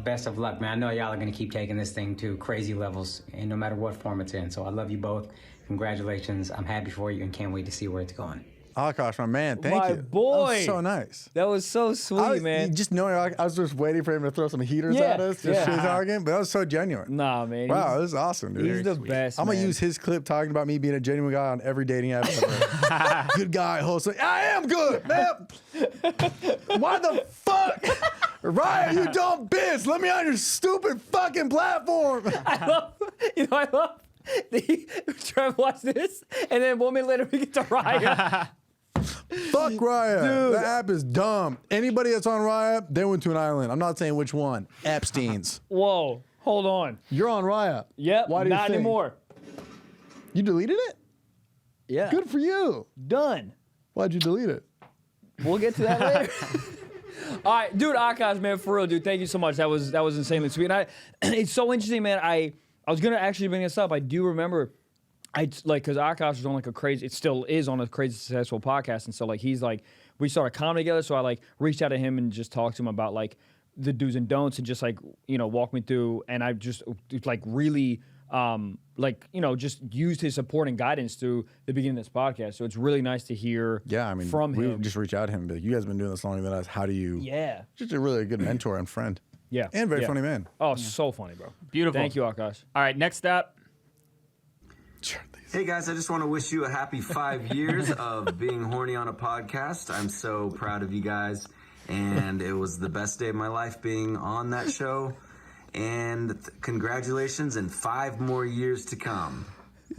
best of luck, man. I know y'all are going to keep taking this thing to crazy levels, and no matter what form it's in. So I love you both. Congratulations. I'm happy for you and can't wait to see where it's going. Akash, my man, thank My you. boy. That was so nice. That was so sweet, man. Just knowing, I was just waiting for him to throw some heaters at us, just shit talking, but that was so genuine. Nah, man. Wow, this is awesome, dude. He's the best, I'm going to man. use his clip talking about me being a genuine guy on every dating app ever. Good guy, host. I am good, man. Why the fuck? Ryan, you dumb bitch. Let me on your stupid fucking platform. I love Trev, watch this, and then 1 minute later we get to Ryan. Fuck Raya. Dude. The app is dumb. Anybody that's on Raya, they went to an island. I'm not saying which one. Epstein's. Whoa, hold on. You're on Raya. Yep, Why do you not think? anymore. You deleted it? Yeah. Good for you. Done. Why'd you delete it? We'll get to that later. All right, dude, Akash, man, for real, dude, thank you so much. That was insanely sweet. And it's so interesting, man. I was gonna actually bring this up. I do remember, because Akash was on like a crazy, it still is on a crazy successful podcast, and so like he's like, we started comedy together, so I like reached out to him and just talked to him about like the do's and don'ts and just like, you know, walk me through, and I just like really just used his support and guidance through the beginning of this podcast. So it's really nice to hear from we him. just reach out to him and be like, you guys have been doing this longer than us. How do you? Yeah. Just a really good mentor and friend. Yeah. And very Yeah. funny man. Oh, so funny, bro. Beautiful. Thank you, Akash. All right, next up. Hey guys, I just want to wish you a happy 5 years of being horny on a podcast. I'm so proud of you guys, and it was the best day of my life being on that show. And congratulations, and 5 more years to come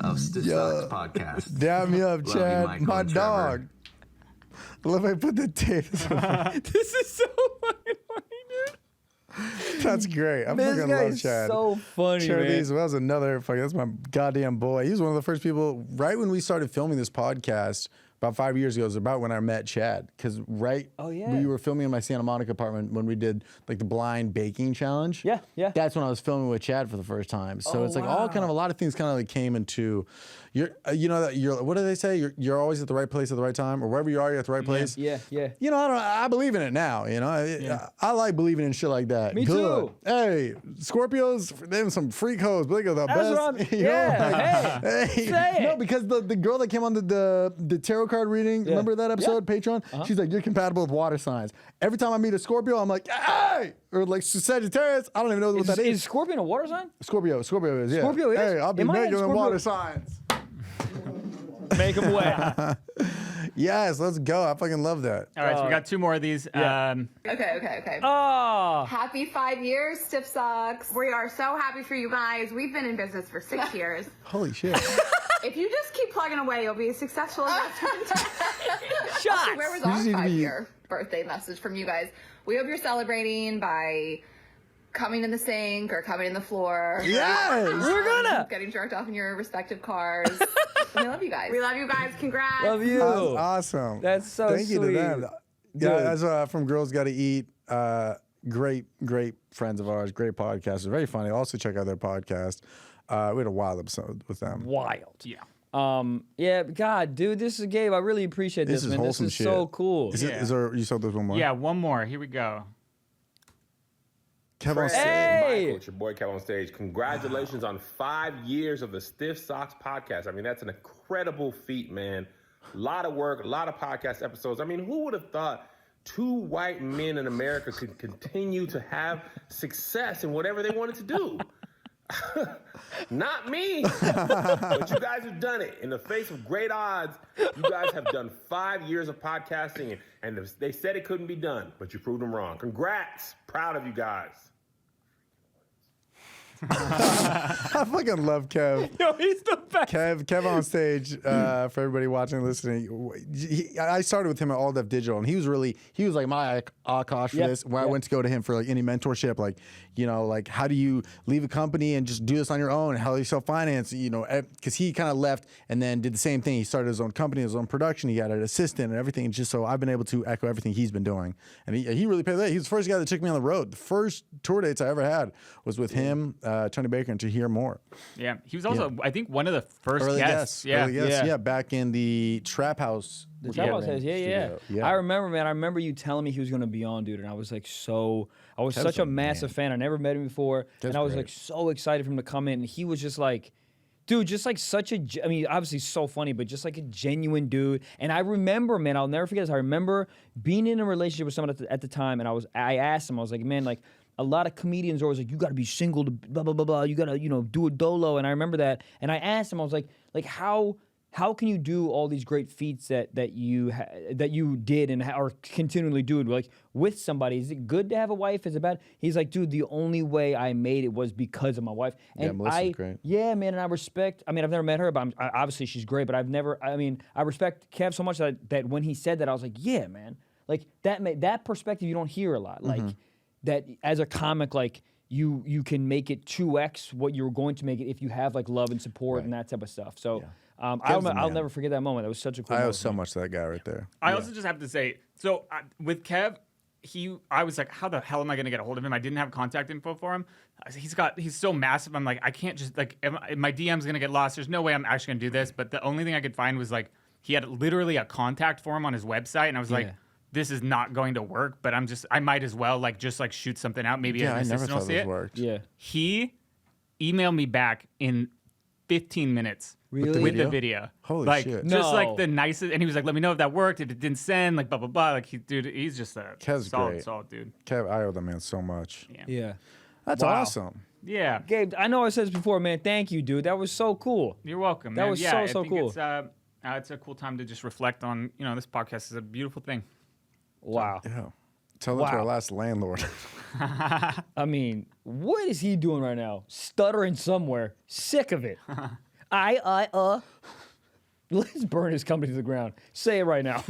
of Stitch Socks podcast. Dab me up, Love you, Chad. Michael My and Trevor. dog. I love how I put the taters. This is so fucking funny, dude. That's great. I This fucking guy love is Chad. so funny, Chad man. Lees, that was another fucking, that's my goddamn boy. He was one of the first people, right when we started filming this podcast, about 5 years ago, it was about when I met Chad. Because we were filming in my Santa Monica apartment when we did like the blind baking challenge. Yeah, yeah. That's when I was filming with Chad for the first time. So it's like all kind of, a lot of things kind of like came into, what do they say? You're always at the right place at the right time, or wherever you are, you're at the right place. Yeah. You know, I believe in it now. You know, I like believing in shit like that. Me Good. too. Hey, Scorpios, them some freak hoes, but they go the That's best. what I'm- You know, yeah, like, hey, say it. No, because the girl that came on the tarot card reading, remember that episode, Patreon? She's like, you're compatible with water signs. Every time I meet a Scorpio, I'm like, hey, or like Sagittarius. I don't even know what that is. Is Scorpion a water sign? Scorpio is, yeah. Scorpio is? Hey, I'll be Am I in making them Scorpio? water signs. Make him wet. Yes, let's go. I fucking love that. All right, so we got 2 more of these. Okay. Oh. Happy 5 years, Stiff Socks. We are so happy for you guys. We've been in business for 6 years. Holy shit. If you just keep plugging away, you'll be a successful investment. Shots. Where was You our just need to be- 5-year birthday message from you guys? We hope you're celebrating by coming in the sink or coming in the floor. Yes. We're gonna. Getting jerked off in your respective cars. We love you guys. We love you guys. Congrats. Love you. That's awesome. That's so Thank you to sweet. them. Dude. Yeah, that's from Girls Gotta Eat. Great friends of ours. Great podcasters. Very funny. Also check out their podcast. We had a wild episode with them. Wild. Yeah. Yeah, God, dude, this is Gabe. I really appreciate this, is man. This wholesome is shit. so cool. Is there? You saw this one more? Yeah, one more. Here we go. Kev on Trevor stage. and Hey! Michael, it's your boy Kev on stage. Congratulations on 5 years of the Stiff Socks podcast. I mean, that's an incredible feat, man. A lot of work, a lot of podcast episodes. I mean, who would have thought 2 white men in America could continue to have success in whatever they wanted to do? Not me. But you guys have done it. In the face of great odds, you guys have done 5 years of podcasting, and they said it couldn't be done, but you proved them wrong. Congrats. Proud of you guys. I fucking love Kev. Yo, he's the best. Kev on stage, for everybody watching and listening. I started with him at All Def Digital, and he was like my Akash for this. When I went to go to him for like any mentorship, like, like how do you leave a company and just do this on your own? How do you self-finance? Because he kind of left and then did the same thing. He started his own company, his own production. He got an assistant and everything. And just so I've been able to echo everything he's been doing. And he really paid that. He was the first guy that took me on the road. The first tour dates I ever had was with him, Tony Baker, and To Hear More. Yeah, he was also, I think, one of the first Early guests. guests, back in the Trap House. The Trap House says, yeah. I remember, man. I remember you telling me he was gonna be on, dude, and I was like, I was such a massive fan. I never met him before, and I was like so excited for him to come in. And he was just like, dude, just like such a, I mean, obviously so funny, but just like a genuine dude. And I remember, man, I'll never forget this. I remember being in a relationship with someone at the time, and I asked him, I was like, man, like, a lot of comedians are always like, you got to be single to blah, blah, blah, blah. You got to, do a dolo. And I remember that. And I asked him, I was like how can you do all these great feats that you did and are continually doing, like, with somebody? Is it good to have a wife? Is it bad? He's like, dude, the only way I made it was because of my wife. And Melissa's great. Yeah, man, and I respect, I mean, I've never met her, but obviously she's great, but I respect Kev so much that when he said that, I was like, yeah, man. Like, that perspective you don't hear a lot. Like, that as a comic, like, you can make it 2x what you're going to make it if you have like love and support and that type of stuff. So I'll never forget that moment. That was such a cool moment. I owe so much to that guy right there. I also just have to say, so with Kev, I was like, how the hell am I going to get a hold of him? I didn't have contact info for him. He's so massive. I'm like, I can't just, like, my DM's going to get lost. There's no way I'm actually going to do this. But the only thing I could find was like, he had literally a contact form on his website. And I was like, this is not going to work, but I might as well just shoot something out. Maybe an assistant will see it. Worked. Yeah. He emailed me back in 15 minutes with the video. Holy shit. Just like the nicest, and he was like, let me know if that worked, if it didn't send, like blah, blah, blah. Like, he's just a Kev's great. solid dude. Kev, I owe that man so much. Yeah. That's awesome. Yeah. Gabe, I know I said this before, man. Thank you, dude. That was so cool. You're welcome, That man. was I so think cool. It's a cool time to just reflect on, this podcast is a beautiful thing. Wow. Yeah. Tell that to our last landlord. I mean, what is he doing right now? Stuttering somewhere. Sick of it. Let's burn his company to the ground. Say it right now.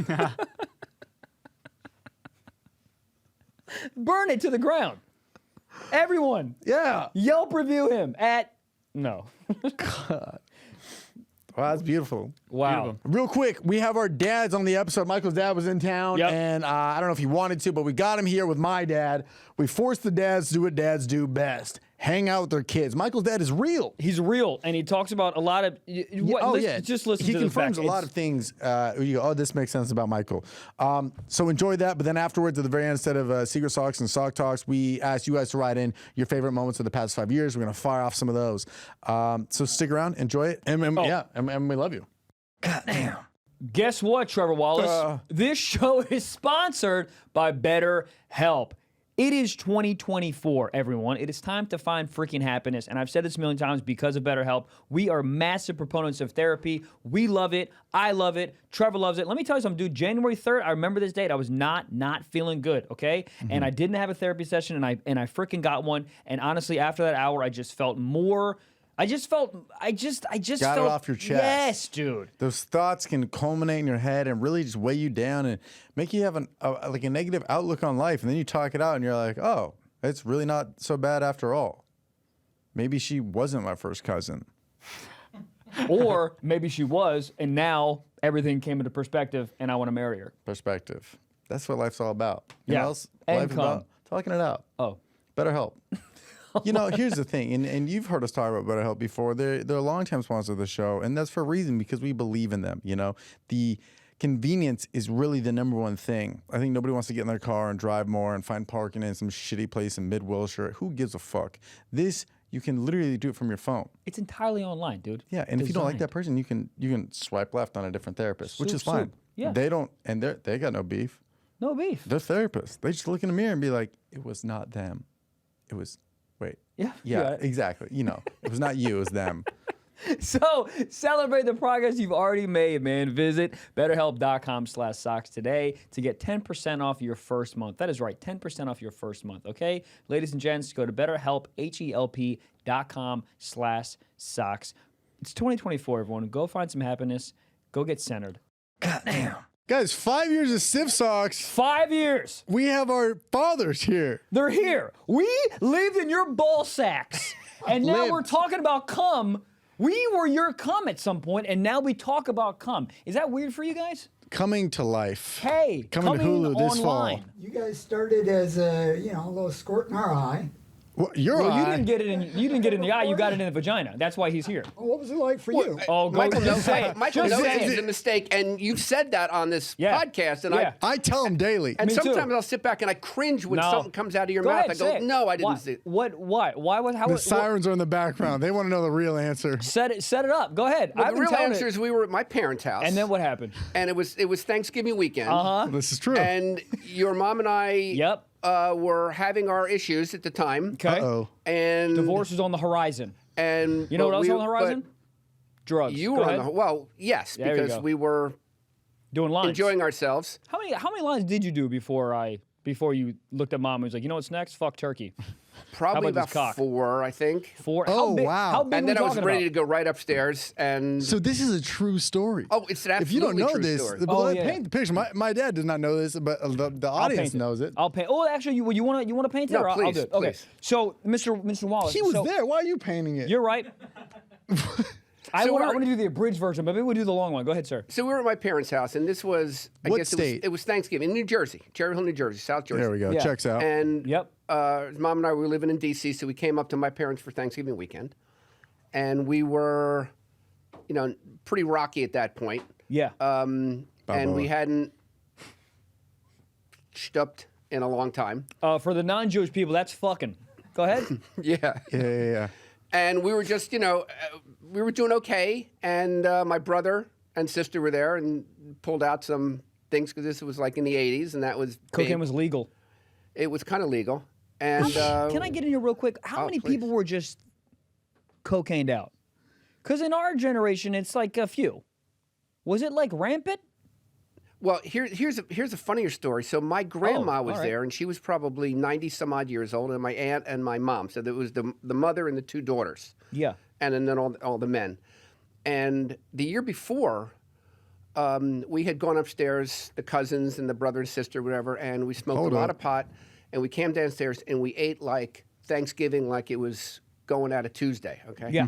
Burn it to the ground. Everyone. Yeah. Yelp review him at... No. God. Wow, that's beautiful. Wow. Beautiful. Real quick, we have our dads on the episode. Michael's dad was in town, and I don't know if he wanted to, but we got him here with my dad. We forced the dads to do what dads do best. Hang out with their kids. Michael's dad is real. He's real, and he talks about a lot of... Just listen he to the confirms fact. a lot of things. You go, oh, this makes sense about Michael. So enjoy that. But then afterwards, at the very end, instead of Secret Socks and Sock Talks, we asked you guys to write in your favorite moments of the past 5 years. We're going to fire off some of those. So stick around, enjoy it, and we love you. God damn. Guess what, Trevor Wallace? This show is sponsored by BetterHelp. It is 2024, everyone. It is time to find freaking happiness. And I've said this a million times because of BetterHelp. We are massive proponents of therapy. We love it. I love it. Trevor loves it. Let me tell you something, dude. January 3rd, I remember this date. I was not feeling good, okay? And I didn't have a therapy session, and I freaking got one. And honestly, after that hour, I just felt more... I just felt Got it off your chest. Yes, dude. Those thoughts can culminate in your head and really just weigh you down and make you have a negative outlook on life. And then you talk it out and you're like, oh, it's really not so bad after all. Maybe she wasn't my first cousin. Or maybe she was, and now everything came into perspective, and I want to marry her. Perspective. That's what life's all about. You know what else And life is about? Talking it out. Oh. BetterHelp. You know, here's the thing, and you've heard us talk about BetterHelp before. They're a longtime sponsor of the show, and that's for a reason, because we believe in them. You know, the convenience is really the number one thing. I think nobody wants to get in their car and drive more and find parking in some shitty place in mid-Wilshire. Who gives a fuck? This, you can literally do it from your phone. It's entirely online, dude. Yeah, and if you don't like that person, you can swipe left on a different therapist, which is fine. Soup. Yeah. They don't, and they got no beef. No beef. They're therapists. They just look in the mirror and be like, it was not them. It was, yeah, exactly. You know, it was not you, it was them. So celebrate the progress you've already made, man. Visit BetterHelp.com/socks today to get 10% off your first month. That is right, 10% off your first month, okay? Ladies and gents, go to BetterHelp, HELP.com/socks. It's 2024, everyone. Go find some happiness. Go get centered. Goddamn. Guys, 5 years of Stiff Socks. 5 years. We have our fathers here. They're here. We lived in your ball sacks. And now we're talking about cum. We were your cum at some point, and now we talk about cum. Is that weird for you guys? Coming to life. Hey, coming to Hulu this online. fall. You guys started as a little squirt in our eye. Well, your Well, eye. you didn't get it in the eye. You got it in the vagina. That's why he's here. Well, what was it like for you? Oh, go Michael just knows say it. Michael Just knows say it's it. a mistake, and you've said that on this podcast, and Yeah. I tell him daily. and Me too. sometimes I'll sit back and I cringe when No. something comes out of your Go mouth. ahead, I say go, it. no, I didn't Why, see it. What? Why? Why? How? The sirens are in the background. They want to know the real answer. Set it up. Go ahead. Well, I've the been real telling answer it. is we were at my parents' house. And then what happened? And it was Thanksgiving weekend. This is true. And your mom and I were having our issues at the time. Okay. Uh-oh. And Divorce is on the horizon. And You know what else we- on the horizon? but Drugs. You Go were ahead. on the well, yes, There you because go. we were doing lines, enjoying ourselves. How many lines did you do before you looked at mom and was like, you know what's next? Fuck turkey. Probably How about this about cock? 4, I think. 4. Oh, how big, wow. How big And we then I was talking ready about? to go right upstairs. And So this is a true story. oh, it's an If you don't absolutely know true this, story. but Oh, let yeah. paint the picture. My dad does not know this, but the I'll audience paint it. knows it. I'll paint. Oh, actually, you want to paint it? No, or I'll please, do it. Okay. please. So, Mr. Wallace, He was so there. Why are you painting it? You're right. I So want we're- to do the abridged version, but maybe we'll do the long one. Go ahead, sir. So we were at my parents' house, and this was I What guess state? it was Thanksgiving in New Jersey, Cherry Hill, New Jersey, South Jersey. There we go. Yeah. Checks out. And Yep. his mom and I were living in D.C., so we came up to my parents for Thanksgiving weekend, and we were, pretty rocky at that point. Yeah. And we Boy. hadn't stupped in a long time. For the non-Jewish people, that's fucking. Go ahead. Yeah. Yeah. And we were just, we were doing okay. And my brother and sister were there and pulled out some things because this was like in the 80s, and that was Cocaine big. was legal. It was kind of legal. And Can I get in here real quick? How many please. people were just cocained out? Because in our generation, it's like a few. Was it like rampant? Well, here's a funnier story. So my grandma was all right. there, and she was probably 90 some odd years old, and my aunt and my mom. So there was the mother and the 2 daughters. Yeah. And then all the men. And the year before, we had gone upstairs, the cousins and the brother and sister, whatever, and we smoked Hold a lot up. of pot, and we came downstairs and we ate like Thanksgiving like it was going out of Tuesday, okay? Yeah.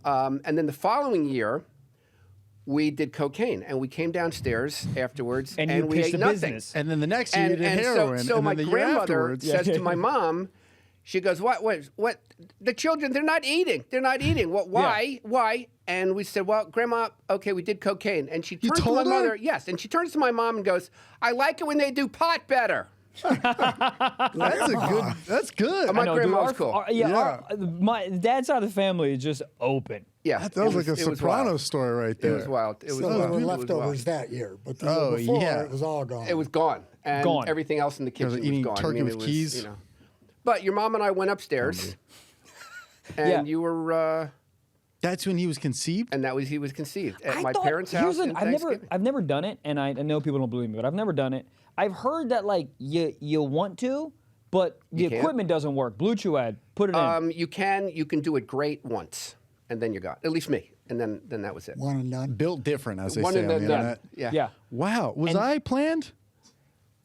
And then the following year, we did cocaine, and we came downstairs afterwards, And and, you we pitched ate the nothing. business. And then the next year you did And heroin. so and my then the year grandmother afterwards. says to my mom, she goes, what, the children, they're not eating. They're not eating. What, why? And we said, well, Grandma, okay, we did cocaine. And she turns to my told her? mother, yes, and she turns to my mom and goes, I like it when they do pot better. That's good. My I know, dude, grandma was cool. My dad's side of the family is just open. Yeah. That was like a it was Sopranos wild. story right It there. was wild. It was So there wild. were It was leftovers wild. that year, but the Oh, year before, yeah. it was all gone. It was gone. And Gone. everything else in the kitchen was eating gone. turkey with it was, keys? But your mom and I went upstairs, and Yeah. you were... That's when he was conceived? And he was conceived at I my thought- parents' here's house. the- in Thanksgiving. I've never done it, and I know people don't believe me, but I've never done it. I've heard that like you want to, but the You can't? equipment doesn't work. Blue Chew ad, put it in. You can do it great once, and then you're gone. At least me, and then that was it. One and done. Built different, as they One say and on then the done. internet. Yeah. Yeah. Wow. Was I planned?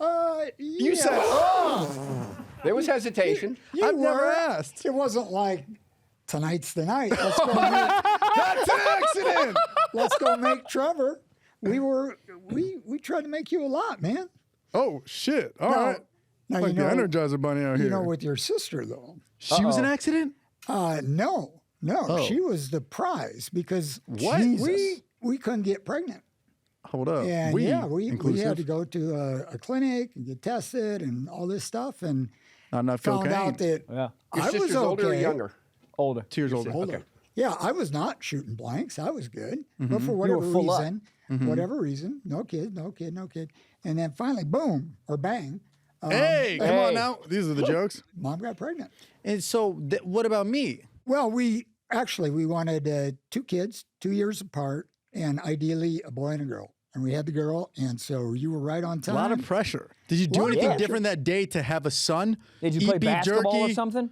You Yeah. said, oh! There was hesitation. You I've never were. asked. It wasn't like tonight's the night. Let's go make, That's an accident! let's go make Trevor. We tried to make you a lot, man. Oh, shit. All No, right. Now, Like the Energizer Bunny out here. You know, with your sister, though. She was an accident? No. Oh. She was the prize because What? we couldn't get pregnant. Hold up. And we we had to go to a clinic and get tested and all this stuff, and Not enough found cocaine. out that Your I was sister's okay. older or younger? Older. 2 years older. Older. Okay. Yeah, I was not shooting blanks. I was good, but for You whatever were full up. reason, no kid, and then finally, boom or bang, Hey, come on now. These are the jokes. mom got pregnant. And so, what about me? Well, we wanted 2 kids, 2 years apart, and ideally a boy and a girl. And we had the girl, and so you were right on A time. lot of pressure. Did you do Lot of anything pressure. different that day to have a son? Did you Eat play beef basketball jerky? or something?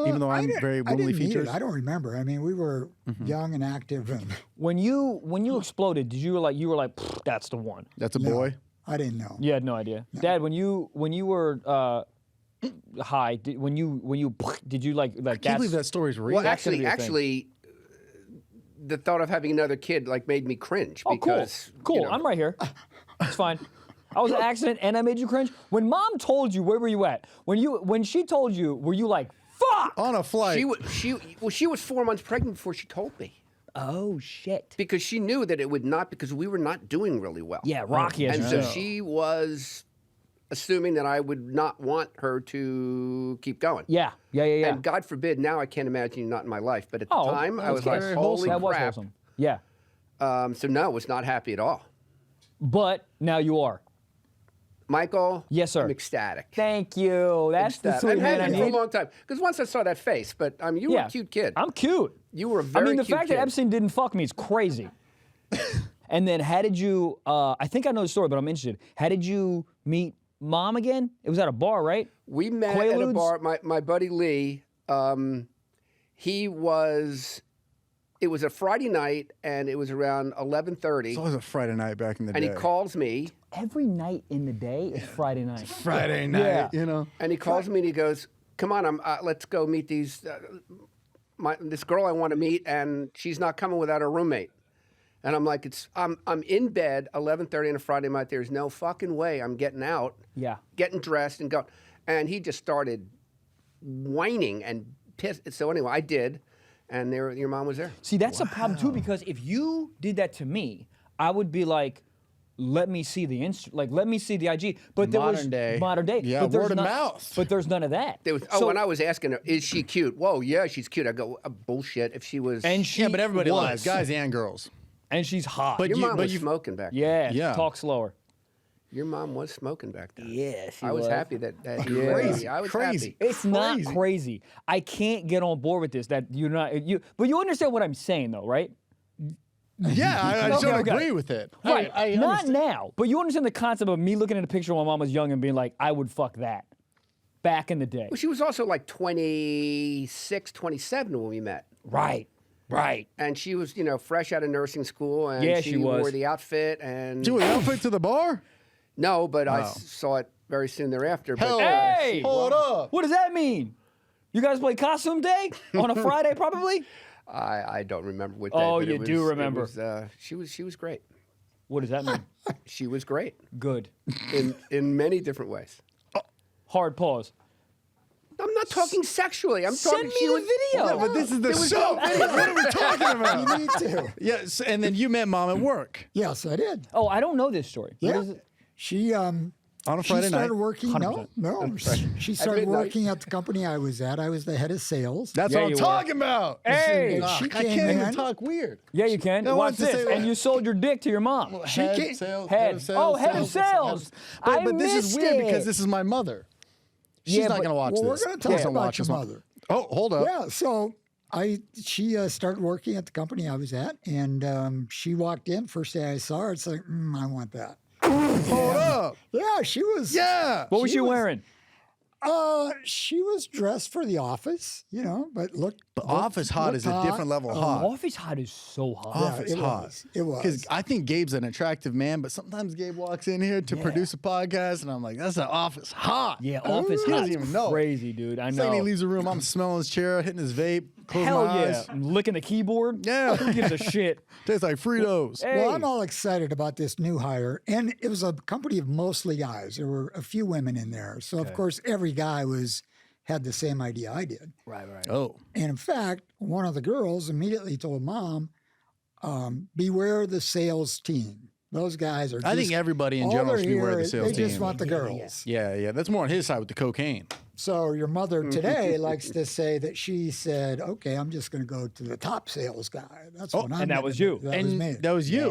Even though I'm very I womanly didn't need features? it. I don't remember. I mean, we were young and active, and When you exploded, did you were like that's the one? That's a No. boy. I didn't know. You had no idea. Dad, when you were high, did you like I can't believe that story's real. Well, That's gonna be a thing. actually, the thought of having another kid like made me cringe. Oh, because, cool. you know, I'm right here. It's fine. I was an accident and I made you cringe. When mom told you, where were you at? When she told you, were you like, fuck? On a flight. She was 4 months pregnant before she told me. Oh shit. Because she knew that it would not, because we were not doing really well. Yeah, Rocky. And so she was assuming that I would not want her to keep going. Yeah. And God forbid, now I can't imagine you not in my life. But at the time, I was like, very holy That was crap. wholesome. Yeah. So no, I was not happy at all. But now you are. Michael? Yes, sir. I'm ecstatic. Thank you. That's the Ecstatic. sweet I've man I had you for a need. long time. Because once I saw that face, but you were Yeah. a cute kid. I'm cute. You were a I very mean, the cute fact kid. that Epstein didn't fuck me is crazy. And then how did you, I think I know the story, but I'm interested. How did you meet mom again? It was at a bar, right? We met at a Quaaludes? bar. My buddy Lee, it was a Friday night, and it was around 11:30. It's always a Friday night back in the And day. he calls me, Every night in the day is Friday night. Friday night, Yeah. you know. and he calls me, and he goes, "Come on, let's go meet these. This girl I want to meet, and she's not coming without her roommate." And I'm like, I'm in bed, 11:30 on a Friday night. There's no fucking way I'm getting out, Yeah. getting dressed, and going. And he just started whining and pissed. So anyway, I did, and your mom was there. See, that's a problem too, because if you did that to me, I would be like, let me see the let me see the IG. But there was modern day. Yeah, but there's word of none- mouth. But there's none of that. There was, when I was asking her, is she cute? Whoa, yeah, she's cute. I go, bullshit. If she was, And she Yeah, but everybody was. lies, guys and girls. And she's hot. But your you- mom but was you- smoking back then. yeah, talk slower. Your mom was smoking back then. Yeah, she I was was. happy that you were happy. I was happy. It's not crazy. I can't get on board with this. That you're not but you understand what I'm saying, though, right? Yeah, I Okay, don't okay. agree with it. Right. I not understand. now, but you understand the concept of me looking at a picture when my mom was young and being like, I would fuck that. Back in the day. Well, she was also like 26, 27 when we met. Right. And she was, fresh out of nursing school, and Yeah, she she was. wore the outfit. And Do an outfit to the bar? no, but I saw it very soon thereafter. Hell, But, Hey! hold up. What does that mean? You guys play costume day on a Friday, probably? I don't remember what day. Oh, but you it was, do it remember. was, she was great. What does that mean? She was great Good. in many different ways. Hard pause. I'm not talking sexually. I'm Send talking. me she the was, video. Yeah, but this is the There was show. no video. What are we talking about? You need to. Yes, and then you met mom at work Yes, I did. Oh, I don't know this story. What Yeah. is it? She on a Friday she night. started working. 100%. No. She started midnight. working at the company I was at. I was the head of sales. That's Yeah, what I'm you talking about. Hey! And she I came can't even in. talk weird. Yeah, you can. No, I Watch wanted to this. say that. And you sold your dick to your mom. Head came- of sales. Head. Oh, head of sales. I But this is missed weird it. because this is my mother. She's Yeah, not but- going to watch Well, we're this. going to talk Please don't about watch your this one. mother. Oh, hold up. Yeah, so she started working at the company I was at, and she walked in. First day I saw her, it's like, I want that. Hold up. Yeah, she was. Yeah. What was she wearing? She was dressed for the office, but looked. But office hot is a different level of hot. Office hot is so hot. Office it hot. was. It was. Because I think Gabe's an attractive man, but sometimes Gabe walks in here to produce a podcast, and I'm like, that's an office hot. Yeah, office He hot. doesn't even know. Crazy, dude. I It's know. like he leaves the room, I'm smelling his chair, hitting his vape. Close Hell my yeah. eyes. Licking the keyboard. Yeah. Who gives a shit? Tastes like Fritos. Hey. Well, I'm all excited about this new hire, and it was a company of mostly guys. There were a few women in there, so of course every guy had the same idea I did. Right. Oh. And in fact, one of the girls immediately told Mom, beware the sales team. Those guys are I think just- everybody in all general they're should beware here the is- sales They just team. want the girls. Yeah. That's more on his side with the cocaine. So your mother today likes to say that she said, okay, I'm just going to go to the top sales guy. That's what I'm and that gonna was do. you. That was me. That was you.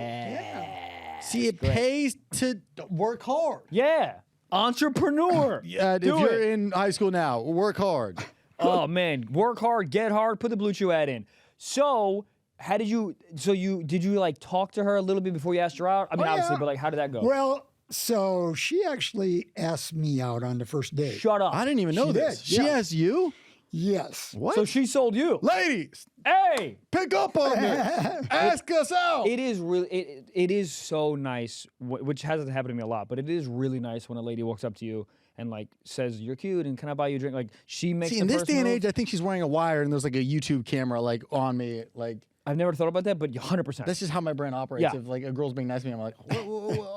See, it pays to work hard. Yeah. Entrepreneur. If Do you're it. in high school now, work hard. Oh man, work hard, get hard, put the Blue Chew ad in. So how did you? Did you like talk to her a little bit before you asked her out? I mean, Oh, obviously, yeah. but like, how did that go? Well, so she actually asked me out on the first date. Shut up. I didn't even know She this. did, She yeah. asked you? Yes. What? So she sold you. Ladies, Hey, pick up on this. Ask us out. it is really it is so nice, which hasn't happened to me a lot, but it is really nice when a lady walks up to you and like says you're cute and can I buy you a drink? Like she makes. See, the in this first day and move. age, I think she's wearing a wire and there's like a YouTube camera like on me. Like I've never thought about that, but 100%. that's just how my brain operates. Yeah. If like a girl's being nice to me, I'm like,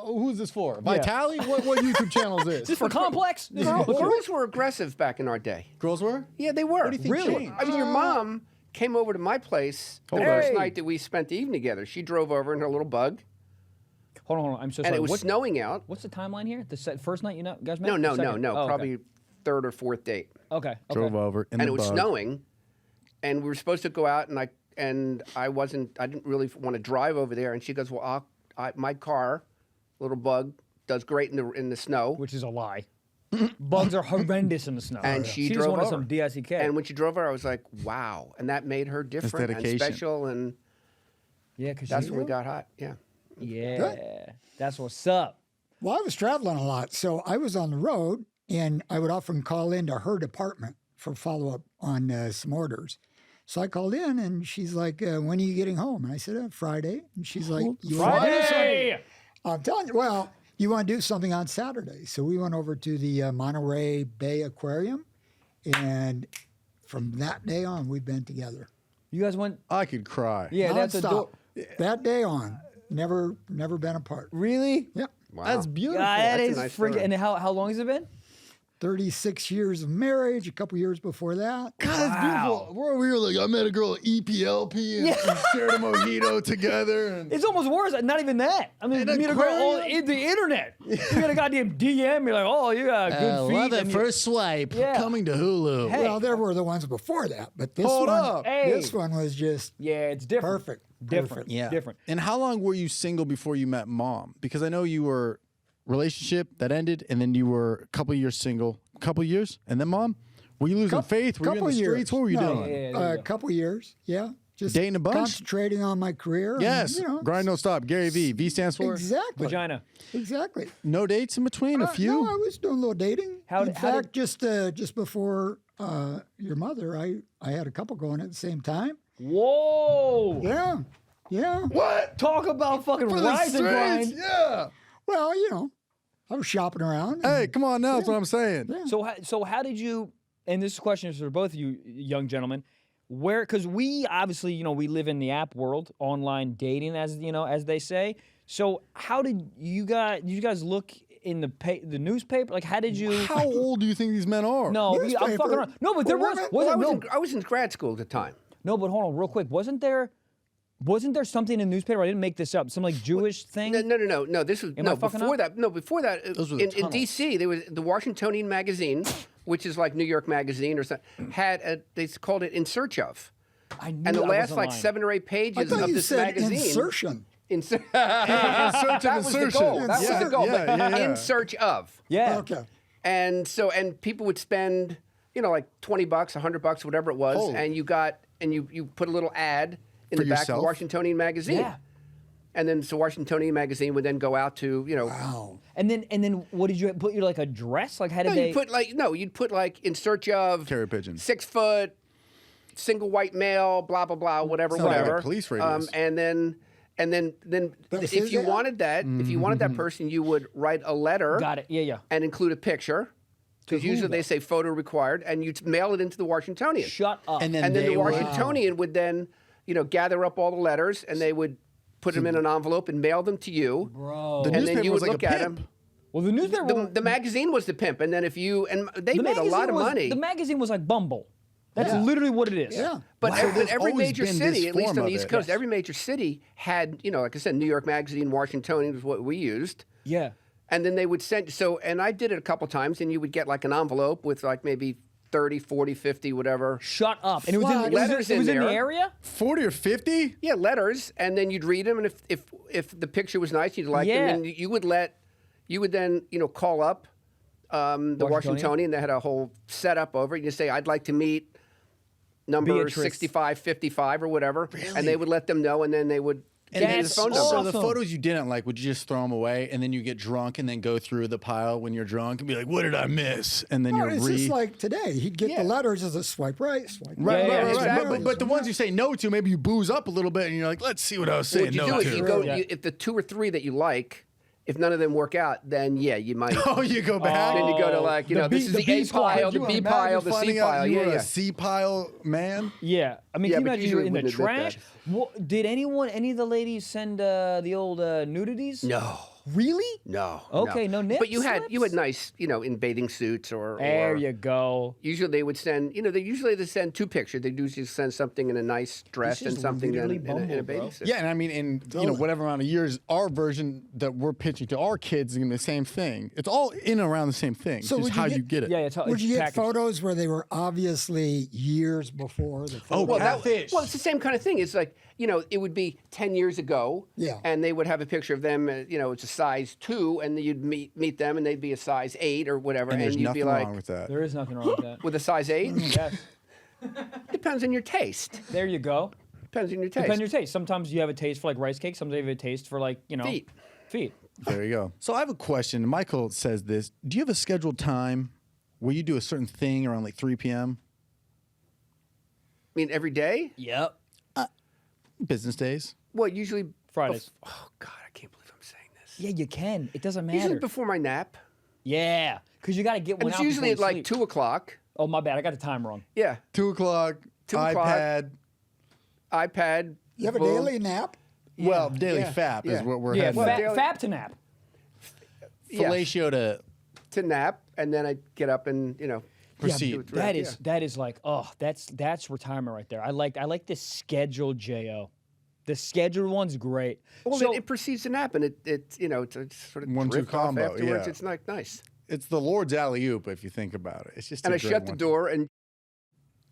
who's this for? Vitali? What YouTube channel is Is this? this for Complex? This is Girls, for- girls were aggressive back in our day. Girls were? Yeah, they were. What do you think Really? changed? I mean, your mom came over to my place the Hey. first night that we spent the evening together. She drove over in her little bug, Hold on. I'm so sorry. and it was What's- snowing out. What's the timeline here? The first night you guys met? No, no, Or no, second? no. Oh, okay. Probably third or fourth date. Okay. Drove over in And the it was bug. snowing, and we were supposed to go out, and I didn't really want to drive over there. And she goes, well, my car, little bug, does great in the snow. Which is a lie. Bugs are horrendous in the snow. And she just drove wanted over. some DICK. And when she drove over, I was like, wow. And that made her different and dedication. special, and yeah, because that's when we got hot. Yeah. Yeah, that's what's up. Well, I was traveling a lot, so I was on the road, and I would often call into her department for follow-up on some orders. So I called in, and she's like, when are you getting home? And I said, Friday. And she's like, you want to do something? Friday. I'm telling you, well, you want to do something on Saturday. So we went over to the Monterey Bay Aquarium, and from that day on, we've been together. You guys went. I could cry. Yeah, that's Nonstop. a That day on, never been apart. Really? Yep. Wow. That's beautiful. That That's a is nice freaking. story. And how long has it been? 36 years of marriage, a couple years before that. God, that's beautiful. Where we were like, I met a girl at EPLP and we shared a mojito together. And It's almost worse. Not even that. I mean, you meet a girl on aquarium? the internet. You get a goddamn DM. You're like, oh, you got good feet. love it. and you- First swipe. Yeah. Coming to Hulu. Hey. Well, there were the ones before that, but this Hold one, up. Hey. this one was just Yeah, it's different. perfect. Different. Perfect. Yeah. Different. And how long were you single before you met Mom? Because I know you were relationship that ended, and then you were a couple years single. A couple years, and then Mom. Were you losing faith? Were you in Couple the years. streets? What were you No, doing? Yeah, there you a go. couple years. Yeah, just Dating a bunch? concentrating on my career. Yes. and, you know, Grind don't stop. Gary V. V stands for Exactly. Vagina. Exactly. no dates in between. A few. No, I was doing a little dating. In how fact, just before your mother, I had a couple going at the same time. Whoa. Yeah. Yeah. What? Talk about fucking For the rise and streets? grind. Yeah. Well, you know, I was shopping around. Hey, come on now. That's what I'm saying. So how did you? And this question is for both of you young gentlemen. Where? Because we obviously, we live in the app world, online dating, as they say. So how did you guys look in the newspaper? Like, how did you? How old do you think these men are? No, I'm Newspaper? fucking around. No, but there Well, was. I was in grad school at the time. No, but hold on, real quick. Wasn't there something in the newspaper? I didn't make this up. Some like Jewish thing. No. This was Am I fucking before up? that. No, before that. Those were the in tunnels. D.C., there was the Washingtonian magazine, which is like New York Magazine or something. They called it In Search Of, I knew and the I last wasn't like lying. 7 or 8 I pages thought of you this said magazine. insertion. In search Search that of was the insertion. goal. That was the goal. Yeah, but yeah. In search of. Yeah. Okay. And people would spend, like $20, $100, whatever it was, Holy. and you put a little ad in For the back yourself? of Washingtonian magazine. Yeah. And then so Washingtonian magazine would then go out to, Wow. And then what did you put your like address? Like how did No, they? you'd put like in search of Carrier pigeon. 6 foot, single white male, blah blah blah, whatever, Sounds like whatever. police radios. And then That was if his you ad? wanted that, if you wanted that person, you would write a letter. Got it. Yeah. And include a picture. Because usually they say photo required, and you'd mail it into the Washingtonian. Shut up. And then the Washingtonian would then, gather up all the letters, and they would put them in an envelope and mail them to you. Bro. The and newspaper then you would was like look a at pimp. them. Well, the newspaper. The magazine was the pimp, and then they made a lot of money. The magazine was like Bumble. That's literally what it is. Yeah. But Wow. every There's major always been city, this at least form on the of East it. Coast, Yes. every major city had, like I said, New York Magazine, Washingtonian was what we used. Yeah. And then they would send, and I did it a couple times, and you would get like an envelope with like maybe 30, 40, 50, whatever. Shut up. And it was in, Letters it was in in the there. area? 40 or 50? Yeah, letters, and then you'd read them, and if the picture was nice, you'd like them, and you would then, call up the Washingtonian. They had a whole setup over it. You say, I'd like to meet number Beatrice. 6555 or whatever, and they would let them know, and then they would give you the That's phone awesome. number. So the photos you didn't like, would you just throw them away and then you get drunk and then go through the pile when you're drunk and be like, what did I miss? And then No, you're it's just like today. He'd get the letters as a swipe right, swipe Right, Yeah, right, right, exactly. But the ones you say no to, maybe you booze up a little bit and you're like, let's see what I was saying What you no do is to. you go, Yeah. if the 2 or 3 that you like, if none of them work out, then you might. Oh, you go back? Then you go to like, The this B- is the the B A squad. pile, the You B imagine pile, the C finding out pile. you were Yeah. a C pile man? Yeah. I mean, Yeah, can you but imagine you were usually in the wouldn't admit trash? that. Did any of the ladies send the old nudities? No. Really? No. Okay, no nip But you had slips? nice, in bathing suits or. There you go. Usually they would send, they send 2 pictures. They usually send something in a nice dress This and is something in literally a Bumble, bathing bro. suit. Yeah, and I mean, in whatever amount of years, our version that we're pitching to our kids is going to be the same thing. It's all in and around the same thing. So It's would just you how get- you get it. Yeah, it's Would you get packaged. photos where they were obviously years before the photo? Well, catfish. it's the same kind of thing. It's like, it would be 10 years ago. Yeah. And they would have a picture of them, it's a size 2, and then you'd meet them, and they'd be a size 8 or whatever. And there's you'd nothing be like, wrong with that. There is nothing wrong with that. with a size 8? Yes. Depends on your taste. There you go. Depends on your taste. Depends on your taste. Sometimes you have a taste for like rice cake. Sometimes you have a taste for like, Feet. Feet. There you go. So I have a question. Michael says this. Do you have a scheduled time where you do a certain thing around like 3 p.m.? I mean, every day? Yep. Business days? Well, usually. Fridays. Oh, God, I can't believe I'm saying this. Yeah, you can. It doesn't matter. Usually before my nap. Yeah, because you got to get And one it's out usually at before you like sleep. 2 o'clock. Oh, my bad. I got the time wrong. Yeah. 2 o'clock, 2 o'clock. iPad. You have a boom. daily nap? Well, daily yeah, fap is yeah. what we're Yeah, heading Well, at. daily- fap to nap. Yes. Fellatio to nap, and then I get up and, proceed. do it That right, is that is like that's retirement right there. I like the scheduled Jo. The scheduled one's great. Well, so it precedes the nap, and it's sort of 1-2 drift off combo, afterwards. yeah. It's like nice. It's the Lord's alley-oop if you think about it. It's just And a I great shut the one. door and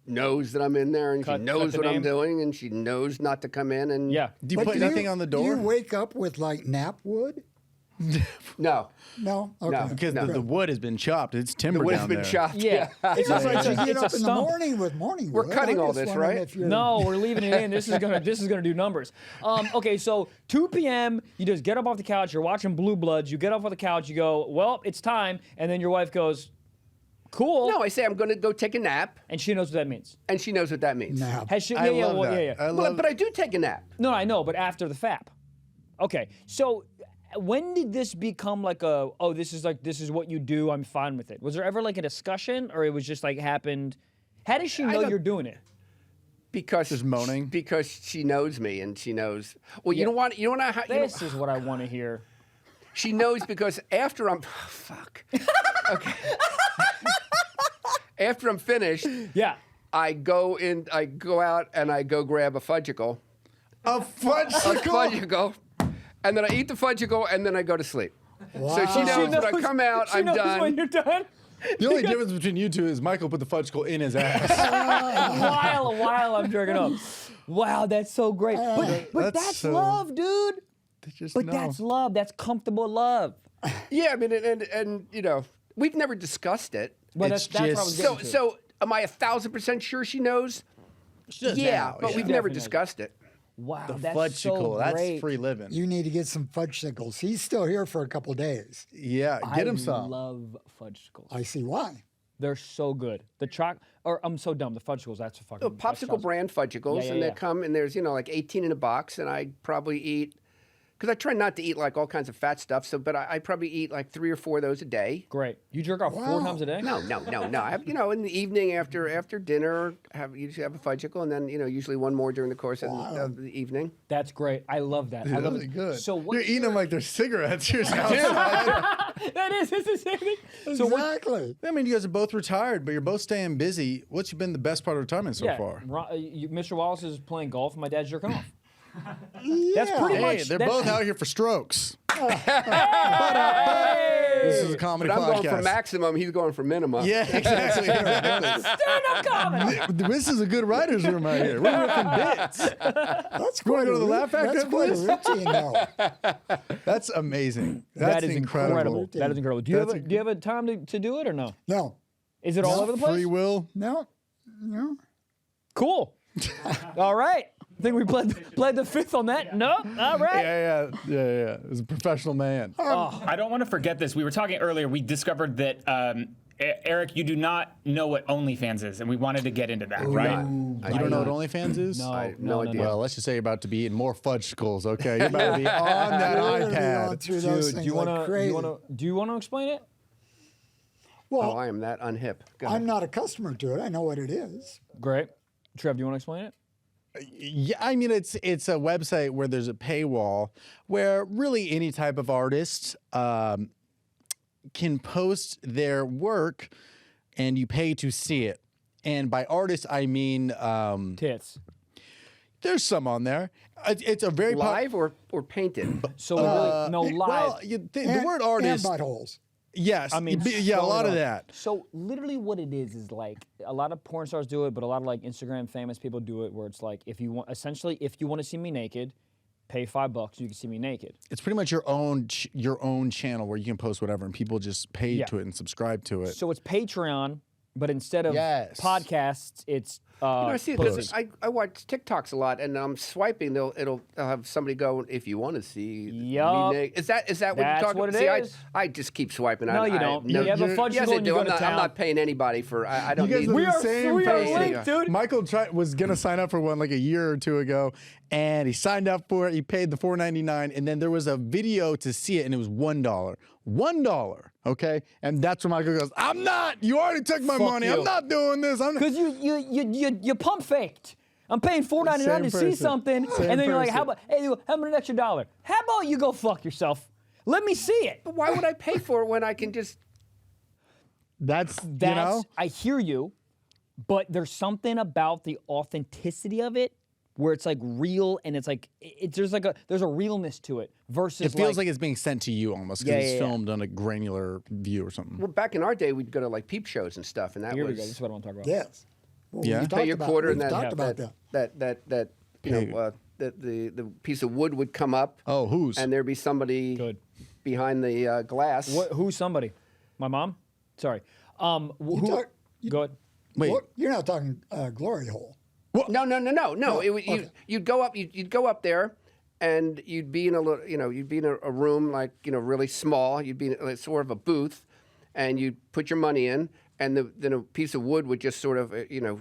knows that I'm in there, and Cut- she cut knows the what I'm name. doing, and she knows not to come in. And yeah. Do you But put anything on the Do you door? wake up with like nap wood? no, No? Okay. No. Because No. the wood has been chopped. It's timber the wood's down been there. chopped. Yeah. It's It's like a- you get it's a up in the stump. morning with morning We're wood. cutting I'm all just this, wondering right? if you're- No, we're leaving it in. This is gonna do numbers. Okay, so 2 p.m. You just get up off the couch. You're watching Blue Bloods. You get up off the couch. You go, well, it's time, and then your wife goes, cool. No, I say I'm going to go take a nap, And she knows what that means. and she knows what that means. Nap. Has she? I Yeah, love well, that. yeah. I Well, love but I do take a nap. No, I know, but after the FAP. Okay, so when did this become like this is what you do, I'm fine with it? Was there ever like a discussion, or it was just like happened? How does she know don't- you're doing it? Because Just moaning? Because she knows me, and she knows. Well, Yeah. you know how. This is what I want to hear. She knows because after I'm fuck. Okay. After I'm finished, Yeah. I go out and I go grab a fudgicle. A fudgicle. And then I eat the fudgicle and then I go to sleep. So she Wow. knows when I come out, she I'm knows done. when you're done. The only difference between you two is Michael put the fudgicle in his ass. while I'm jerking up. Wow, that's so great. But That's that's so- love, dude. Just But know. that's love. That's comfortable love. Yeah, I mean, and we've never discussed it. Well, It's that's what I was just- getting to. So am I 1,000% sure she knows? She does Yeah, now, but yeah. we've never Definitely. discussed it. Wow, The that's fudgicle, so that's great. free living. You need to get some fudgesicles. He's still here for a couple days. Yeah, get him I some. love fudgesicles. I see why. They're so good. I'm so dumb. The fudgesicles, that's a fucking... that Popsicle sounds- brand fudgicles, Yeah, and yeah. they come, and there's like 18 in a box, and I probably eat, because I try not to eat like all kinds of fat stuff. So, but I probably eat like 3 or 4 of those a day. Great. You jerk off 4 times a day? No. I have, in the evening after dinner, usually have a fudgicle, and then usually one more during the course of the evening. That's great. I love that. I love really it. good. So what? You're eating them like they're cigarettes. You're It's the same thing. So Exactly. I mean, you guys are both retired, but you're both staying busy. What's been the best part of retirement so yeah, far? Mr. Wallace is playing golf, and my dad's jerking off. Yeah. That's pretty much. They're both out here for strokes. This is a comedy But I'm podcast. going for maximum. He's going for minimum. Yeah, exactly. Stand-up comedy. This is a good writer's room right here. We're ripping bits. That's You want to go to the Laugh Factory That's after quite a this? routine, though. That's amazing. That's That is incredible. That is incredible. Do you have a time to do it or no? No. Is it all over the place? Free will. No. Cool. All right. I think we pled the 5th on that. No? All right. Yeah. As a professional man. I don't want to forget this. We were talking earlier. We discovered that Eric, you do not know what OnlyFans is, and we wanted to get into that, right? You don't know what OnlyFans is? No, I have no idea. Well, let's just say you're about to be eating more fudgesicles, okay? You're about to be on that iPad. Dude, Do you want to explain it? Well, I am that unhip. Go ahead. I'm not a customer to it. I know what it is. Great. Trev, do you want to explain it? Yeah, I mean, it's a website where there's a paywall where really any type of artist can post their work and you pay to see it. And by artist, I mean... Tits. There's some on there. It's a very... Live or painted? So live. Well, the word artist... And buttholes. Yes, I mean, a lot of that. So literally what it is like a lot of porn stars do it, but a lot of like Instagram famous people do it where it's like if you want to see me naked, pay $5, you can see me naked. It's pretty much your own channel where you can post whatever and people just pay to it and subscribe to it. So it's Patreon, but instead of podcasts, it's I see it because I watch TikToks a lot, and I'm swiping. It'll have somebody go, if you want to see. Yup. Is that what you're That's talking what it see, is. I just keep swiping. No, you don't. You have a fudge yes, roll I and do. you go I'm to not, town. I'm not paying anybody for. I don't You guys need. are the same person. linked, dude. Michael was gonna sign up for one like a year or two ago, and he signed up for it. He paid the $4.99, and then there was a video to see it, and it was $1. $1. Okay, and that's where Michael goes. I'm not. You already took my money. you. I'm not doing this. Because you pump faked. I'm paying $4.99 to see person. something, Same and then you're like, person. how about an extra $1? How about you go fuck yourself? Let me see it. But why would I pay for it when I can just? That's you know. I hear you, but there's something about the authenticity of it where it's like real and it's like there's a realness to it versus It feels like it's being sent to you almost because it's yeah. filmed on a granular view or something. Well, back in our day, we'd go to like peep shows and stuff, and that Here was. we go. This is what I want to talk about. Yes. Well, Yeah. we've Pay your talked quarter, about, and we've talked about that. the piece of wood would come up. Oh, whose? And there'd be somebody behind the glass. Who's somebody? My mom? Sorry. Go ahead. Wait. Well, you're not talking glory hole. No. You'd go up. You'd go up there, and you'd be in a room like really small. You'd be in like sort of a booth, and you'd put your money in, and then a piece of wood would just sort of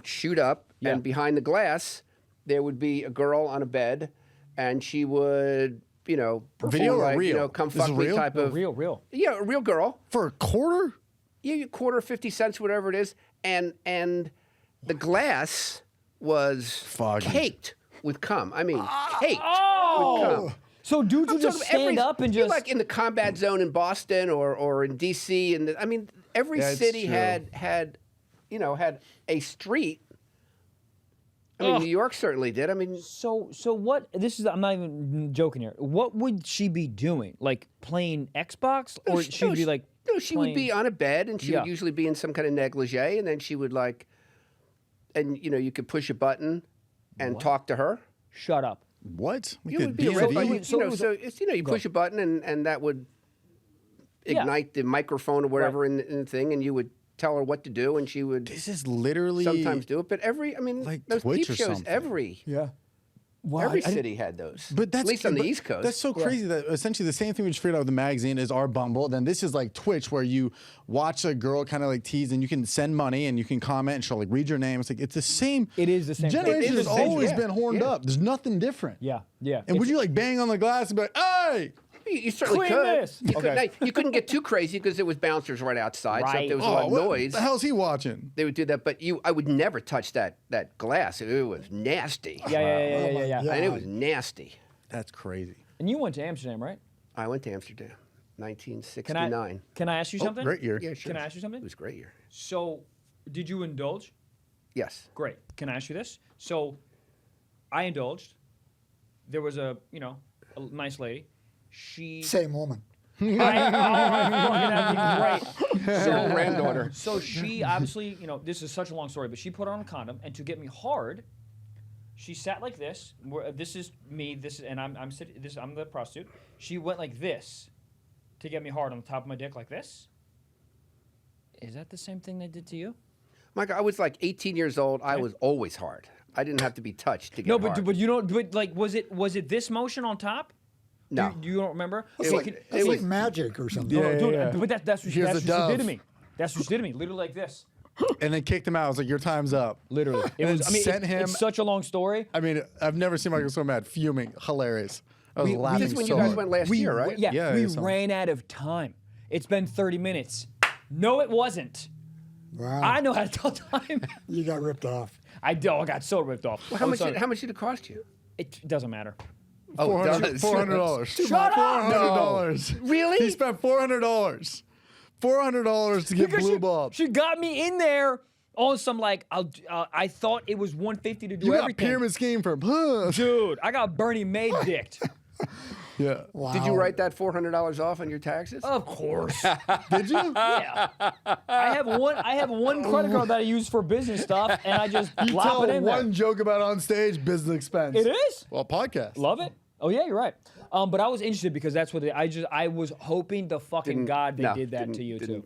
shoot up, and behind the glass there would be a girl on a bed, and she would perform Video or like, real? come This is fuck me real? type of real. Yeah, a real girl. For a quarter? Yeah, quarter, 50 cents, whatever it is, and the glass was Foggy. caked with cum. I mean, caked Oh! with cum. So dudes would just stand up and just like in the combat zone in Boston or in D.C. and I mean, every That's city true. had a street. I mean, New York certainly did. I mean, So what? I'm not even joking here. What would she be doing? Like playing Xbox, or she'd be like? no, she would be on a bed, and she Yeah. would usually be in some kind of negligee, and then she would and you could push a button and talk to her. Shut up. What? It would be a So red it button. was- so it was- So it's you push a button and that would ignite the microphone or whatever in the thing, and you would tell her what to do, and she would This is literally sometimes do it. But like those Twitch peep or shows something. every Every city had those. But that's at least on the East Coast. That's so crazy that essentially the same thing we just figured out with the magazine is our Bumble. Then this is like Twitch, where you watch a girl kind of like tease, and you can send money and you can comment, and she'll like read your name. It's like it's the same. It is the same thing. Generation It is has the same always thing. been horned up. There's nothing different. Yeah. And would you like bang on the glass and be like, hey? You certainly Clean could. this. You couldn't get too crazy because there was bouncers right outside. So if there was a lot of what noise, the hell's he watching? they would do that. But I would never touch that glass. It was nasty. Yeah. And it was nasty. That's crazy. And you went to Amsterdam, right? I went to Amsterdam, 1969. Can I ask you something? Great year. Yeah, sure. Can I ask you something? It was a great year. So, did you indulge? Yes. Great. Can I ask you this? So, I indulged. There was a nice lady. Same woman. That'd be great. So, granddaughter. So she obviously, this is such a long story, but she put on a condom, and to get me hard, she sat like this. This is me. And I'm sitting. I'm the prostitute. She went like this to get me hard on the top of my dick, like this. Is that the same thing they did to you? Michael, I was like 18 years old. I was always hard. I didn't have to be touched to get hard. No, but you don't. But like, was it this motion on top? No. You don't remember? It's like magic or something. But that's what she did to me. That's what she did to me. Literally like this. And then kicked him out. I was like, your time's up. Literally. It's such a long story. I mean, I've never seen Michael so mad. Fuming. Hilarious. I was laughing This is when so you guys hard. went last year, right? We ran out of time. It's been 30 minutes. No, it wasn't. Wow. I know how to tell time. You got ripped off. I got so ripped off. Well, how much did it cost you? It doesn't matter. Oh, $400. Shut up! $400. Really? He spent $400. $400 to get blue ball. She got me in there on some like I thought it was $150 to do You got everything. pyramid scheme from Dude, I got Bernie Mae dicked. Yeah. Wow. Did you write that $400 off on your taxes? Of course. Did you? Yeah. I have one credit card that I use for business stuff, and I just You plop tell it in one there. joke about on stage, business expense. It is. Well, podcast. Love it. Oh yeah, you're right. But I was interested because that's what I was hoping to fucking God they did that to you too.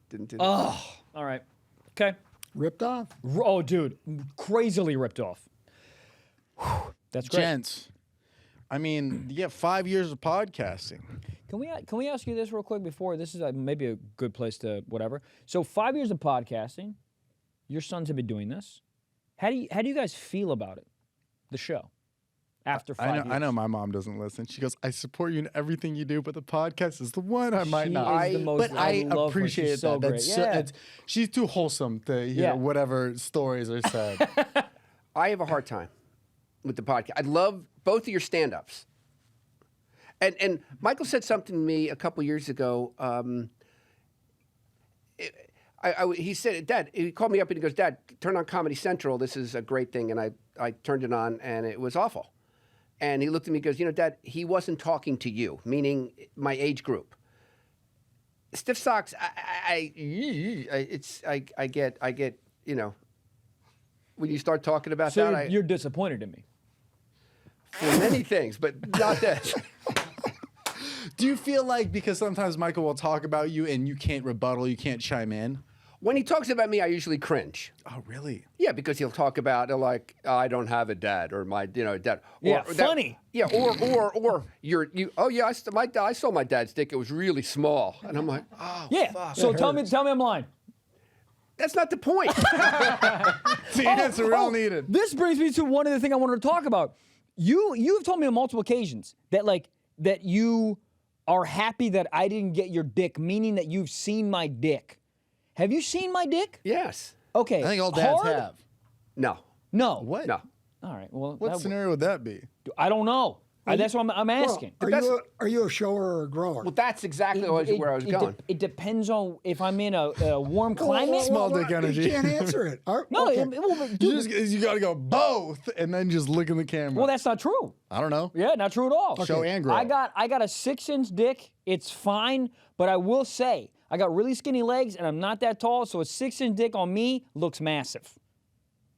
Didn't do that. Oh, all right. Okay. Ripped off? Oh, dude, crazily ripped off. Whew, that's great. Gents, I mean, you get 5 years of podcasting. Can we ask you this real quick before this is maybe a good place to whatever. So 5 years of podcasting, your sons have been doing this. How do you guys feel about it? The show. After 5 years. I know my mom doesn't listen. She goes, I support you in everything you do, but the podcast is the one I might not. Is the most, But I love her. appreciate She's so that. great. Yeah. She's too wholesome to hear whatever stories are said. I have a hard time with the podcast. I love both of your stand-ups. And Michael said something to me a couple years ago. He said, Dad, he called me up and he goes, Dad, turn on Comedy Central. This is a great thing. And I turned it on and it was awful. And he looked at me and goes, Dad, he wasn't talking to you, meaning my age group. Stiff Socks, I get, when you start talking about So that, you're disappointed in me. for many things, but not this. Do you feel like because sometimes Michael will talk about you and you can't rebuttal, you can't chime in? When he talks about me, I usually cringe. Oh, really? Yeah, because he'll talk about like I don't have a dad or my dad. Or, Yeah, that- funny. Yeah, or you. Oh yeah, I saw my dad's dick. It was really small, and I'm like, oh Yeah. fuck. So tell me I'm lying. That's not the point. The answer we all needed. This brings me to one of the things I wanted to talk about. You've told me on multiple occasions that you are happy that I didn't get your dick, meaning that you've seen my dick. Have you seen my dick? Yes. Okay. I think all dads hard? have. No. No. What? No. All right. Well, What scenario would that be? I don't know. That's what I'm asking. Are you a shower or a grower? Well, that's exactly where I was going. It depends on if I'm in a warm climate. Small dick energy. You can't answer it. No, Okay. You got to go both and then just look in the camera. well, that's not true. I don't know. Yeah, not true at all. Show and grow. I got a 6-inch dick. It's fine, but I will say I got really skinny legs and I'm not that tall, so a 6-inch dick on me looks massive.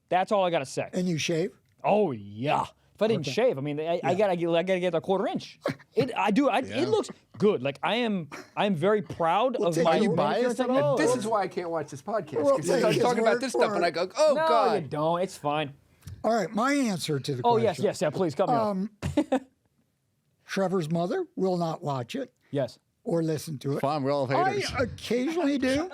That's all I gotta say. And you shave? Oh yeah. If I didn't shave, I mean, I gotta get a 1/4 inch. It looks good. Like I'm very proud of my. Are you biased at all? This is why I can't watch this podcast We'll because he take starts his talking about word this for stuff, and I go, "Oh No, God." you don't. It's fine. All right, my answer to the Oh, question. yes, yeah, please, cut me off. Trevor's mother will not watch it Yes. or listen to it. Fine, we're all haters. I occasionally do.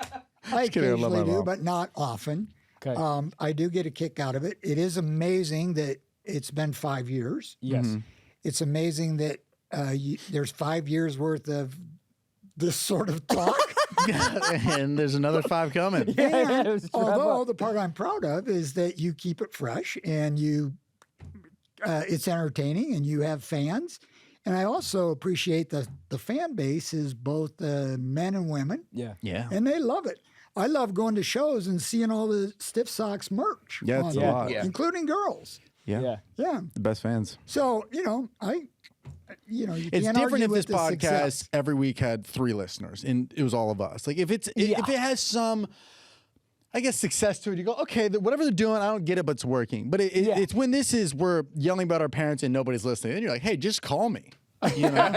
I kidding, I love my occasionally do, mom. but not often. Okay. I do get a kick out of it. It is amazing that it's been 5 years. Yes. It's amazing that there's 5 years worth of this sort of talk. And there's another 5 coming. Yeah, it was And just wrap although up. the part I'm proud of is that you keep it fresh and it's entertaining and you have fans. And I also appreciate the fan base is both men and women, Yeah. Yeah. and they love it. I love going to shows and seeing all the Stiff Socks merch, Yeah, it's a on it, lot. Yeah. including girls. Yeah. Yeah. Yeah. The best fans. So you It's can't different argue if with this the podcast success. every week had 3 listeners and it was all of us. Like if it has some, I guess, success to it, you go, okay, whatever they're doing, I don't get it, but it's working. But it's when we're yelling about our parents and nobody's listening. And you're like, hey, just call me. You know,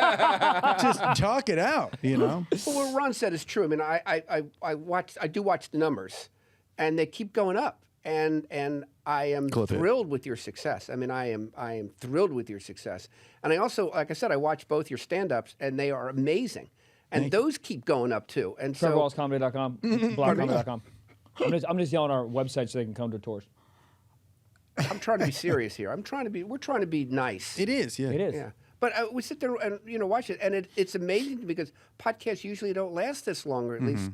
just talk it out. You know. Well, what Ron said is true. I mean, I do watch the numbers, and they keep going up, and I am thrilled with your success. I mean, I am thrilled with your success, and I also, like I said, I watch both your stand-ups, and they are amazing, and those keep going up too. And so, TrevorWallsComedy.com, BlackComedy.com. I'm just yelling our website so they can come to tours. I'm trying to be serious here. We're trying to be nice. It is. Yeah. It is. Yeah. But we sit there and watch it, and it's amazing because podcasts usually don't last this long, or at least,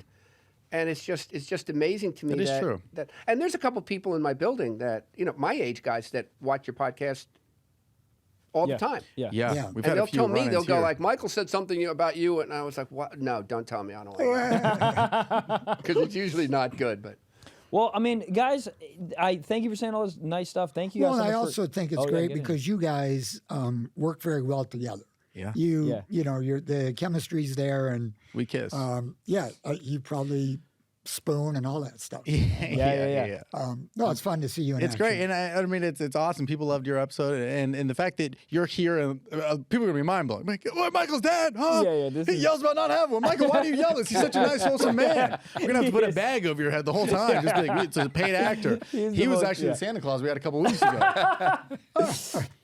and it's just amazing to me. That is that, true. And there's a couple people in my building that my age guys that watch your podcast all the time. Yeah. Yeah. Yeah. We've And had a they'll few tell me, run-ins they'll go here. like, Michael said something about you, and I was like, what? No, don't tell me. I don't like it. Because it's usually not good, but. Well, I mean, guys, I thank you for saying all this nice stuff. Thank you guys Well, so and much I for- also think it's Oh, yeah, great get in. because you guys work very well together. Yeah. You know, the chemistry's there, and We kiss. you probably spoon and all that stuff. Yeah. No, it's fun to see you in It's action. great, and I mean it's awesome. People loved your episode, and the fact that you're here, and people are gonna be mind blown. Like, oh, Michael's dad, huh? Yeah, He yells about not having one. Michael, why do you yell this? He's such a nice, wholesome man. We're gonna have to put a bag over your head the whole time. Just be like, it's a paid actor. He was actually in Santa Claus we had a couple weeks ago.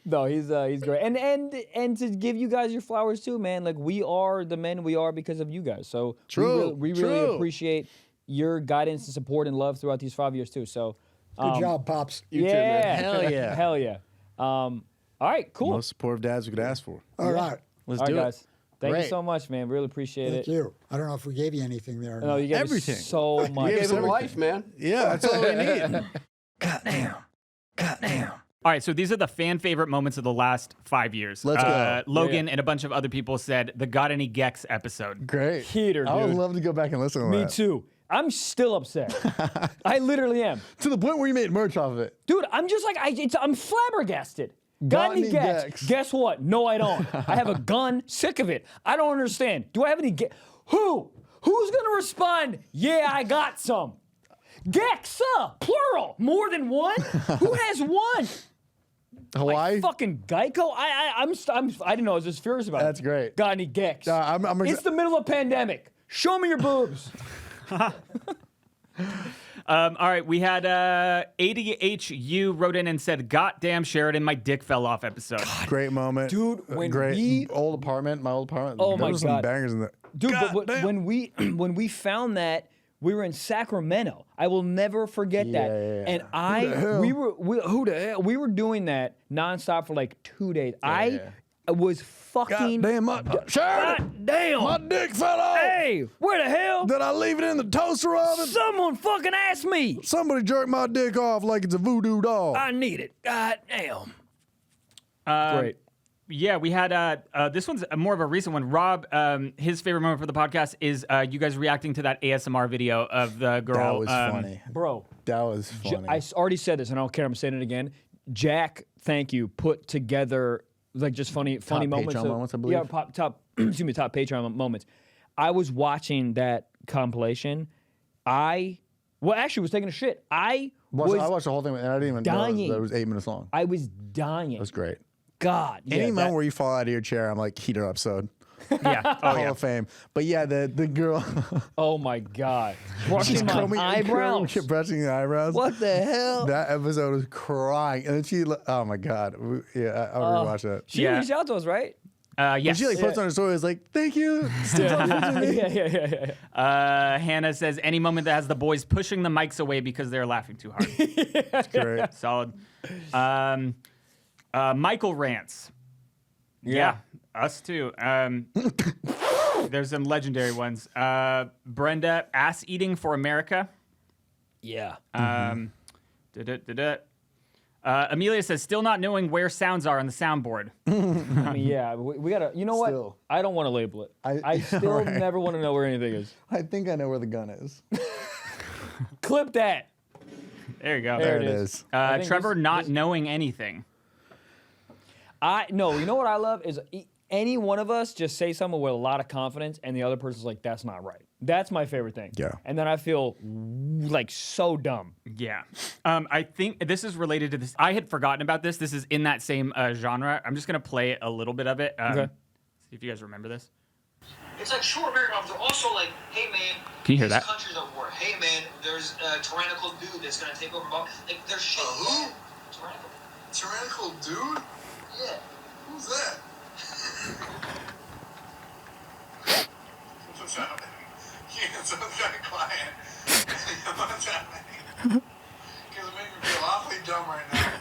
No, he's great, and to give you guys your flowers too, man. Like we are the men we are because of you guys. So True, we really appreciate your guidance and support and love throughout these 5 years too. So Good job, Pops. You too, man. Hell yeah, hell yeah. All right, cool. Most supportive dads we could ask for. All right. Let's All right, do guys. Thank you Great. so much, man. Really appreciate Thank it. you. I don't know if we gave you anything there. or No, not. you gave Everything. us so much. Gave him everything. life, man. Yeah, that's all we need. Goddamn. All right, so these are the fan favorite moments of the last 5 years. Let's go. Logan and a bunch of other people said the Got Any Gex episode. Great. Heater, I would dude. love to go back and listen to Me that. too. I'm still upset. I literally am. To the point where you made merch off of it. Dude, I'm just like, I'm flabbergasted. Got any Gex? Gex? Guess what? No, I don't. I have a gun. Sick of it. I don't understand. Do I have any Gex? Who's gonna respond? Yeah, I got some. Gexa, plural. More than one? Who has one? Hawaii? Like fucking Geico? I didn't know. I was just furious about it. That's greght. Got any Gex? I'm It's the middle of pandemic. Show me your boobs. All right, we had ADHU wrote in and said, "Goddamn Sheridan, my dick fell off." Episode. Great moment. Dude, when Great. we- Old apartment, my old apartment. Oh There my was some God. bangers in there. Dude, but damn. when we found that, we were in Sacramento. I will never forget that. Yeah. And who the hell? We were doing that nonstop for like 2 days. I was fucking Sheridan, God damn. my dick fell off. Hey, where the hell? Did I leave it in the toaster oven? Someone fucking asked me. Somebody jerked my dick off like it's a voodoo doll. I need it. God damn. Great. Yeah, we had this one's more of a recent one. Rob, his favorite moment for the podcast is you guys reacting to that ASMR video of the girl. That was funny. Bro. That was funny. I already said this, and I don't care. I'm saying it again. Jack, thank you. Put together like just funny moments. Patreon moments, I believe. Yeah, top Patreon moments. I was watching that compilation. I actually was taking a shit. I watched the whole thing, and I didn't even dying. know that it was 8 minutes long. I was dying. It was great. God. Any yeah, moment where you fall out of your chair, I'm like, heater episode. Yeah. Oh, Hall yeah. of Fame. But yeah, the girl. Oh my God. Brushing my combing- eyebrows. brushing the eyebrows. What the hell? That episode was crying, and then she. Oh my God. Yeah, I would rewatch that. She reached out to us, right? When Yes. she like posted on her story, was like, "Thank you." Yeah. Hannah says any moment that has the boys pushing the mics away because they're laughing too hard. That's great. Solid. Michael rants. Yeah, us too. There's some legendary ones. Brenda, ass eating for America. Yeah. Amelia says, still not knowing where sounds are on the soundboard. I mean, yeah, we gotta. You know what? Still. I don't want to label it. I still Right. never want to know where anything is. I think I know where the gun is. Clip that. There you go. There it it is. is. I think Trevor this- not this- knowing anything. No, you know what I love is any one of us just say something with a lot of confidence, and the other person's like, "That's not right." That's my favorite thing. Yeah. And then I feel like so dumb. Yeah. I think this is related to this. I had forgotten about this. This is in that same genre. I'm just going to play a little bit of it. Okay. See if you guys remember this. It's like, sure, America, but they're also like, hey, man. Can you hear these that? countries at war. Hey, man, there's a tyrannical dude that's going to take over. Like, there's shit. Who? Tyrannical. Tyrannical dude? Yeah. Who's that? What's happening? Yeah, it's some kind of quiet. What's happening? Because it makes me feel awfully dumb right now.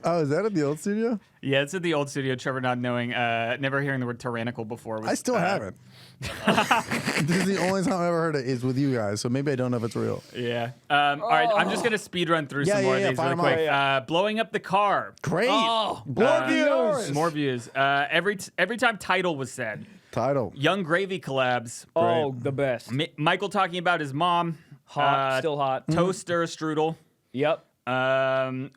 Oh, is that at the old studio? Yeah, it's at the old studio. Trevor not knowing, never hearing the word tyrannical before. Was, I still haven't. This is the only time I've ever heard it is with you guys, so maybe I don't know if it's real. Yeah. All right, I'm just going to speed run through some more of these fire really 'em quick. off. Blowing up the car. Great. Oh, More views. More views. Every time title was said. Title. Young Gravy collabs. Oh, the best. Michael talking about his mom. Hot, still hot. Toaster strudel. Yep.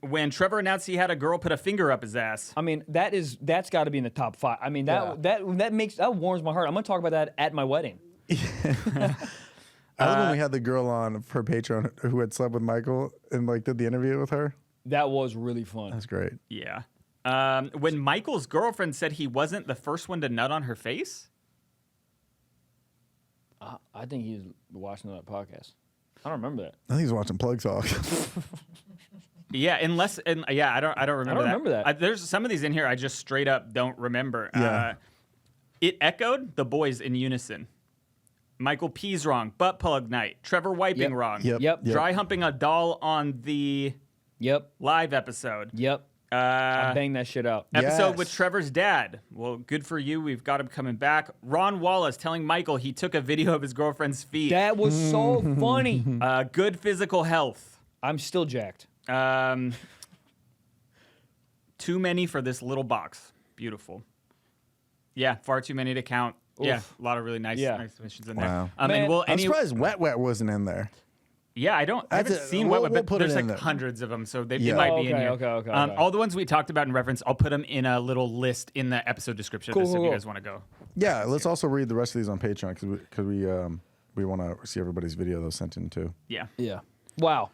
When Trevor announced he had a girl put a finger up his ass. I mean, that's got to be in the top 5. I mean, that warms my heart. I'm gonna talk about that at my wedding. I love when we had the girl on for Patreon who had slept with Michael and like did the interview with her. That was really fun. That's great. Yeah. When Michael's girlfriend said he wasn't the first one to nut on her face. I think he's watching that podcast. I don't remember that. I think he's watching Plug Talk. Yeah, I don't remember that. I don't remember that. There's some of these in here I just straight up don't remember. Yeah. It echoed the boys in unison. Michael pees wrong, butt plug night. Trevor wiping wrong. Yep. Dry humping a doll on the live episode. Yep. I banged that shit out. Episode with Trevor's dad. Well, good for you. We've got him coming back. Ron Wallace telling Michael he took a video of his girlfriend's feet. That was so funny. Good physical health. I'm still jacked. Too many for this little box. Beautiful. Yeah, far too many to count. Oof. Yeah, a lot of really nice missions in Wow. there. Man, I'm surprised Wet wasn't in there. Yeah, I haven't seen we'll Wet, but put there's it in like there. hundreds of them, so they Yeah. might be in Okay, here. okay. All the ones we talked about in reference, I'll put them in a little list in the episode description of this if you guys want to go. Yeah, let's also read the rest of these on Patreon because we want to see everybody's video those sent in too. Yeah. Yeah. Wow.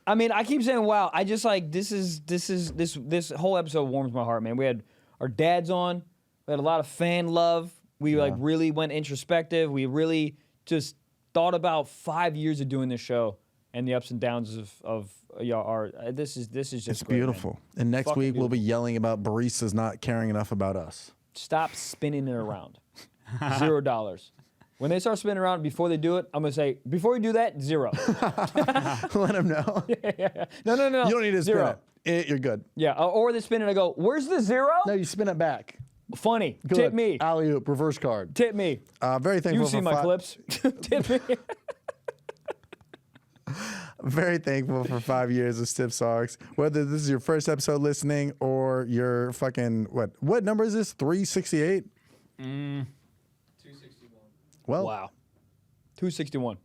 I mean, I keep saying wow. I just like this whole episode warms my heart, man. We had our dads on. We had a lot of fan love. We like really went introspective. We really just thought about 5 years of doing this show and the ups and downs of our. This is just It's great, beautiful. man. And next Fucking week we'll be beautiful. yelling about baristas not caring enough about us. Stop spinning it around. $0. When they start spinning around before they do it, I'm gonna say before you do that, 0. Let them know. No. You don't need to spin 0. it. You're good. Yeah, or they spin it and I go, where's the 0? No, you spin it back. Funny. Good. Tip me. Alley-oop, reverse card. Tip me. Very thankful You've seen for my clips. Tip me. Very thankful for 5 years of Stiff Socks. Whether this is your first episode listening or your fucking what number is this? 368? 261. Well, wow. 261.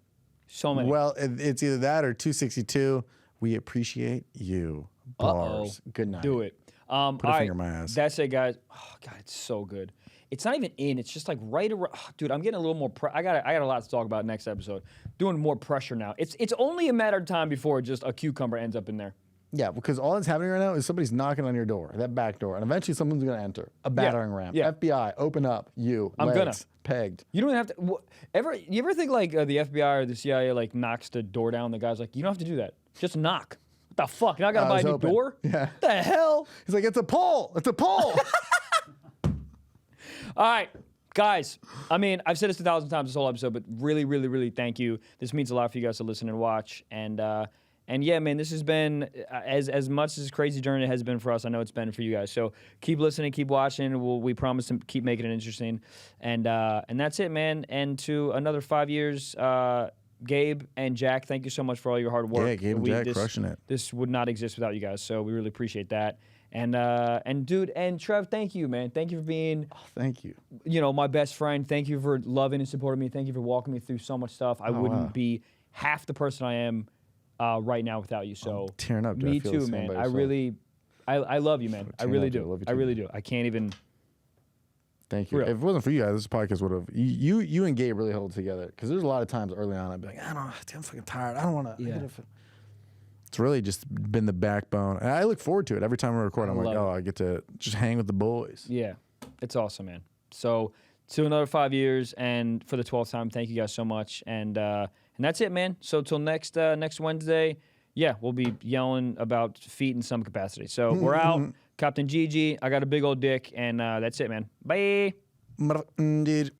So many. Well, it's either that or 262. We appreciate you. Bars. Good night. Do it. Put a finger in my ass. That's it, guys. Oh God, it's so good. It's not even in. It's just like right around. Oh, dude, I'm getting a little more. I got a lot to talk about next episode. Doing more pressure now. It's only a matter of time before just a cucumber ends up in there. Yeah, because all that's happening right now is somebody's knocking on your door, that back door, and eventually someone's going to enter. A battering ram. Yeah. FBI, open up. You. I'm legs, gonna. Pegged. You don't have to. You ever think like the FBI or the CIA like knocks the door down? The guy's like, you don't have to do that. Just knock. What the fuck? Now I gotta buy a new door? Yeah. What the hell? He's like, it's a pole. It's a pole. All right, guys. I mean, I've said this 1,000 times this whole episode, but really, really, really thank you. This means a lot for you guys to listen and watch. And yeah, man, this has been as much as crazy journey it has been for us. I know it's been for you guys. So keep listening, keep watching. We promise to keep making it interesting. And that's it, man. And to another 5 years, Gabe and Jack, thank you so much for all your hard work. Yeah, Gabe and Jack crushing it. This would not exist without you guys. So we really appreciate that. And dude, and Trev, thank you, man. Thank you for being, thank you. You know, my best friend. Thank you for loving and supporting me. Thank you for walking me through so much stuff. I wouldn't be half the person I am right now without you. So I'm tearing up, dude. me I feel the too, same man. by I yourself. really, I love you, man. I really up, dude. do. Love you I too, really man. do. I can't even. Thank you. Real. If it wasn't for you guys, this podcast would have. You and Gabe really held it together. Because there's a lot of times early on I'd be like, I don't know, I'm fucking tired. I don't want to. Yeah. It's really just been the backbone. And I look forward to it. Every time we record, I'm like, love oh, I get to just hang with the boys. Yeah, it's awesome, man. So to another 5 years, and for the 12th time, thank you guys so much. And that's it, man. So till next Wednesday, yeah, we'll be yelling about feet in some capacity. So we're out. Captain Gigi, I got a big old dick, and that's it, man. Bye. Dude.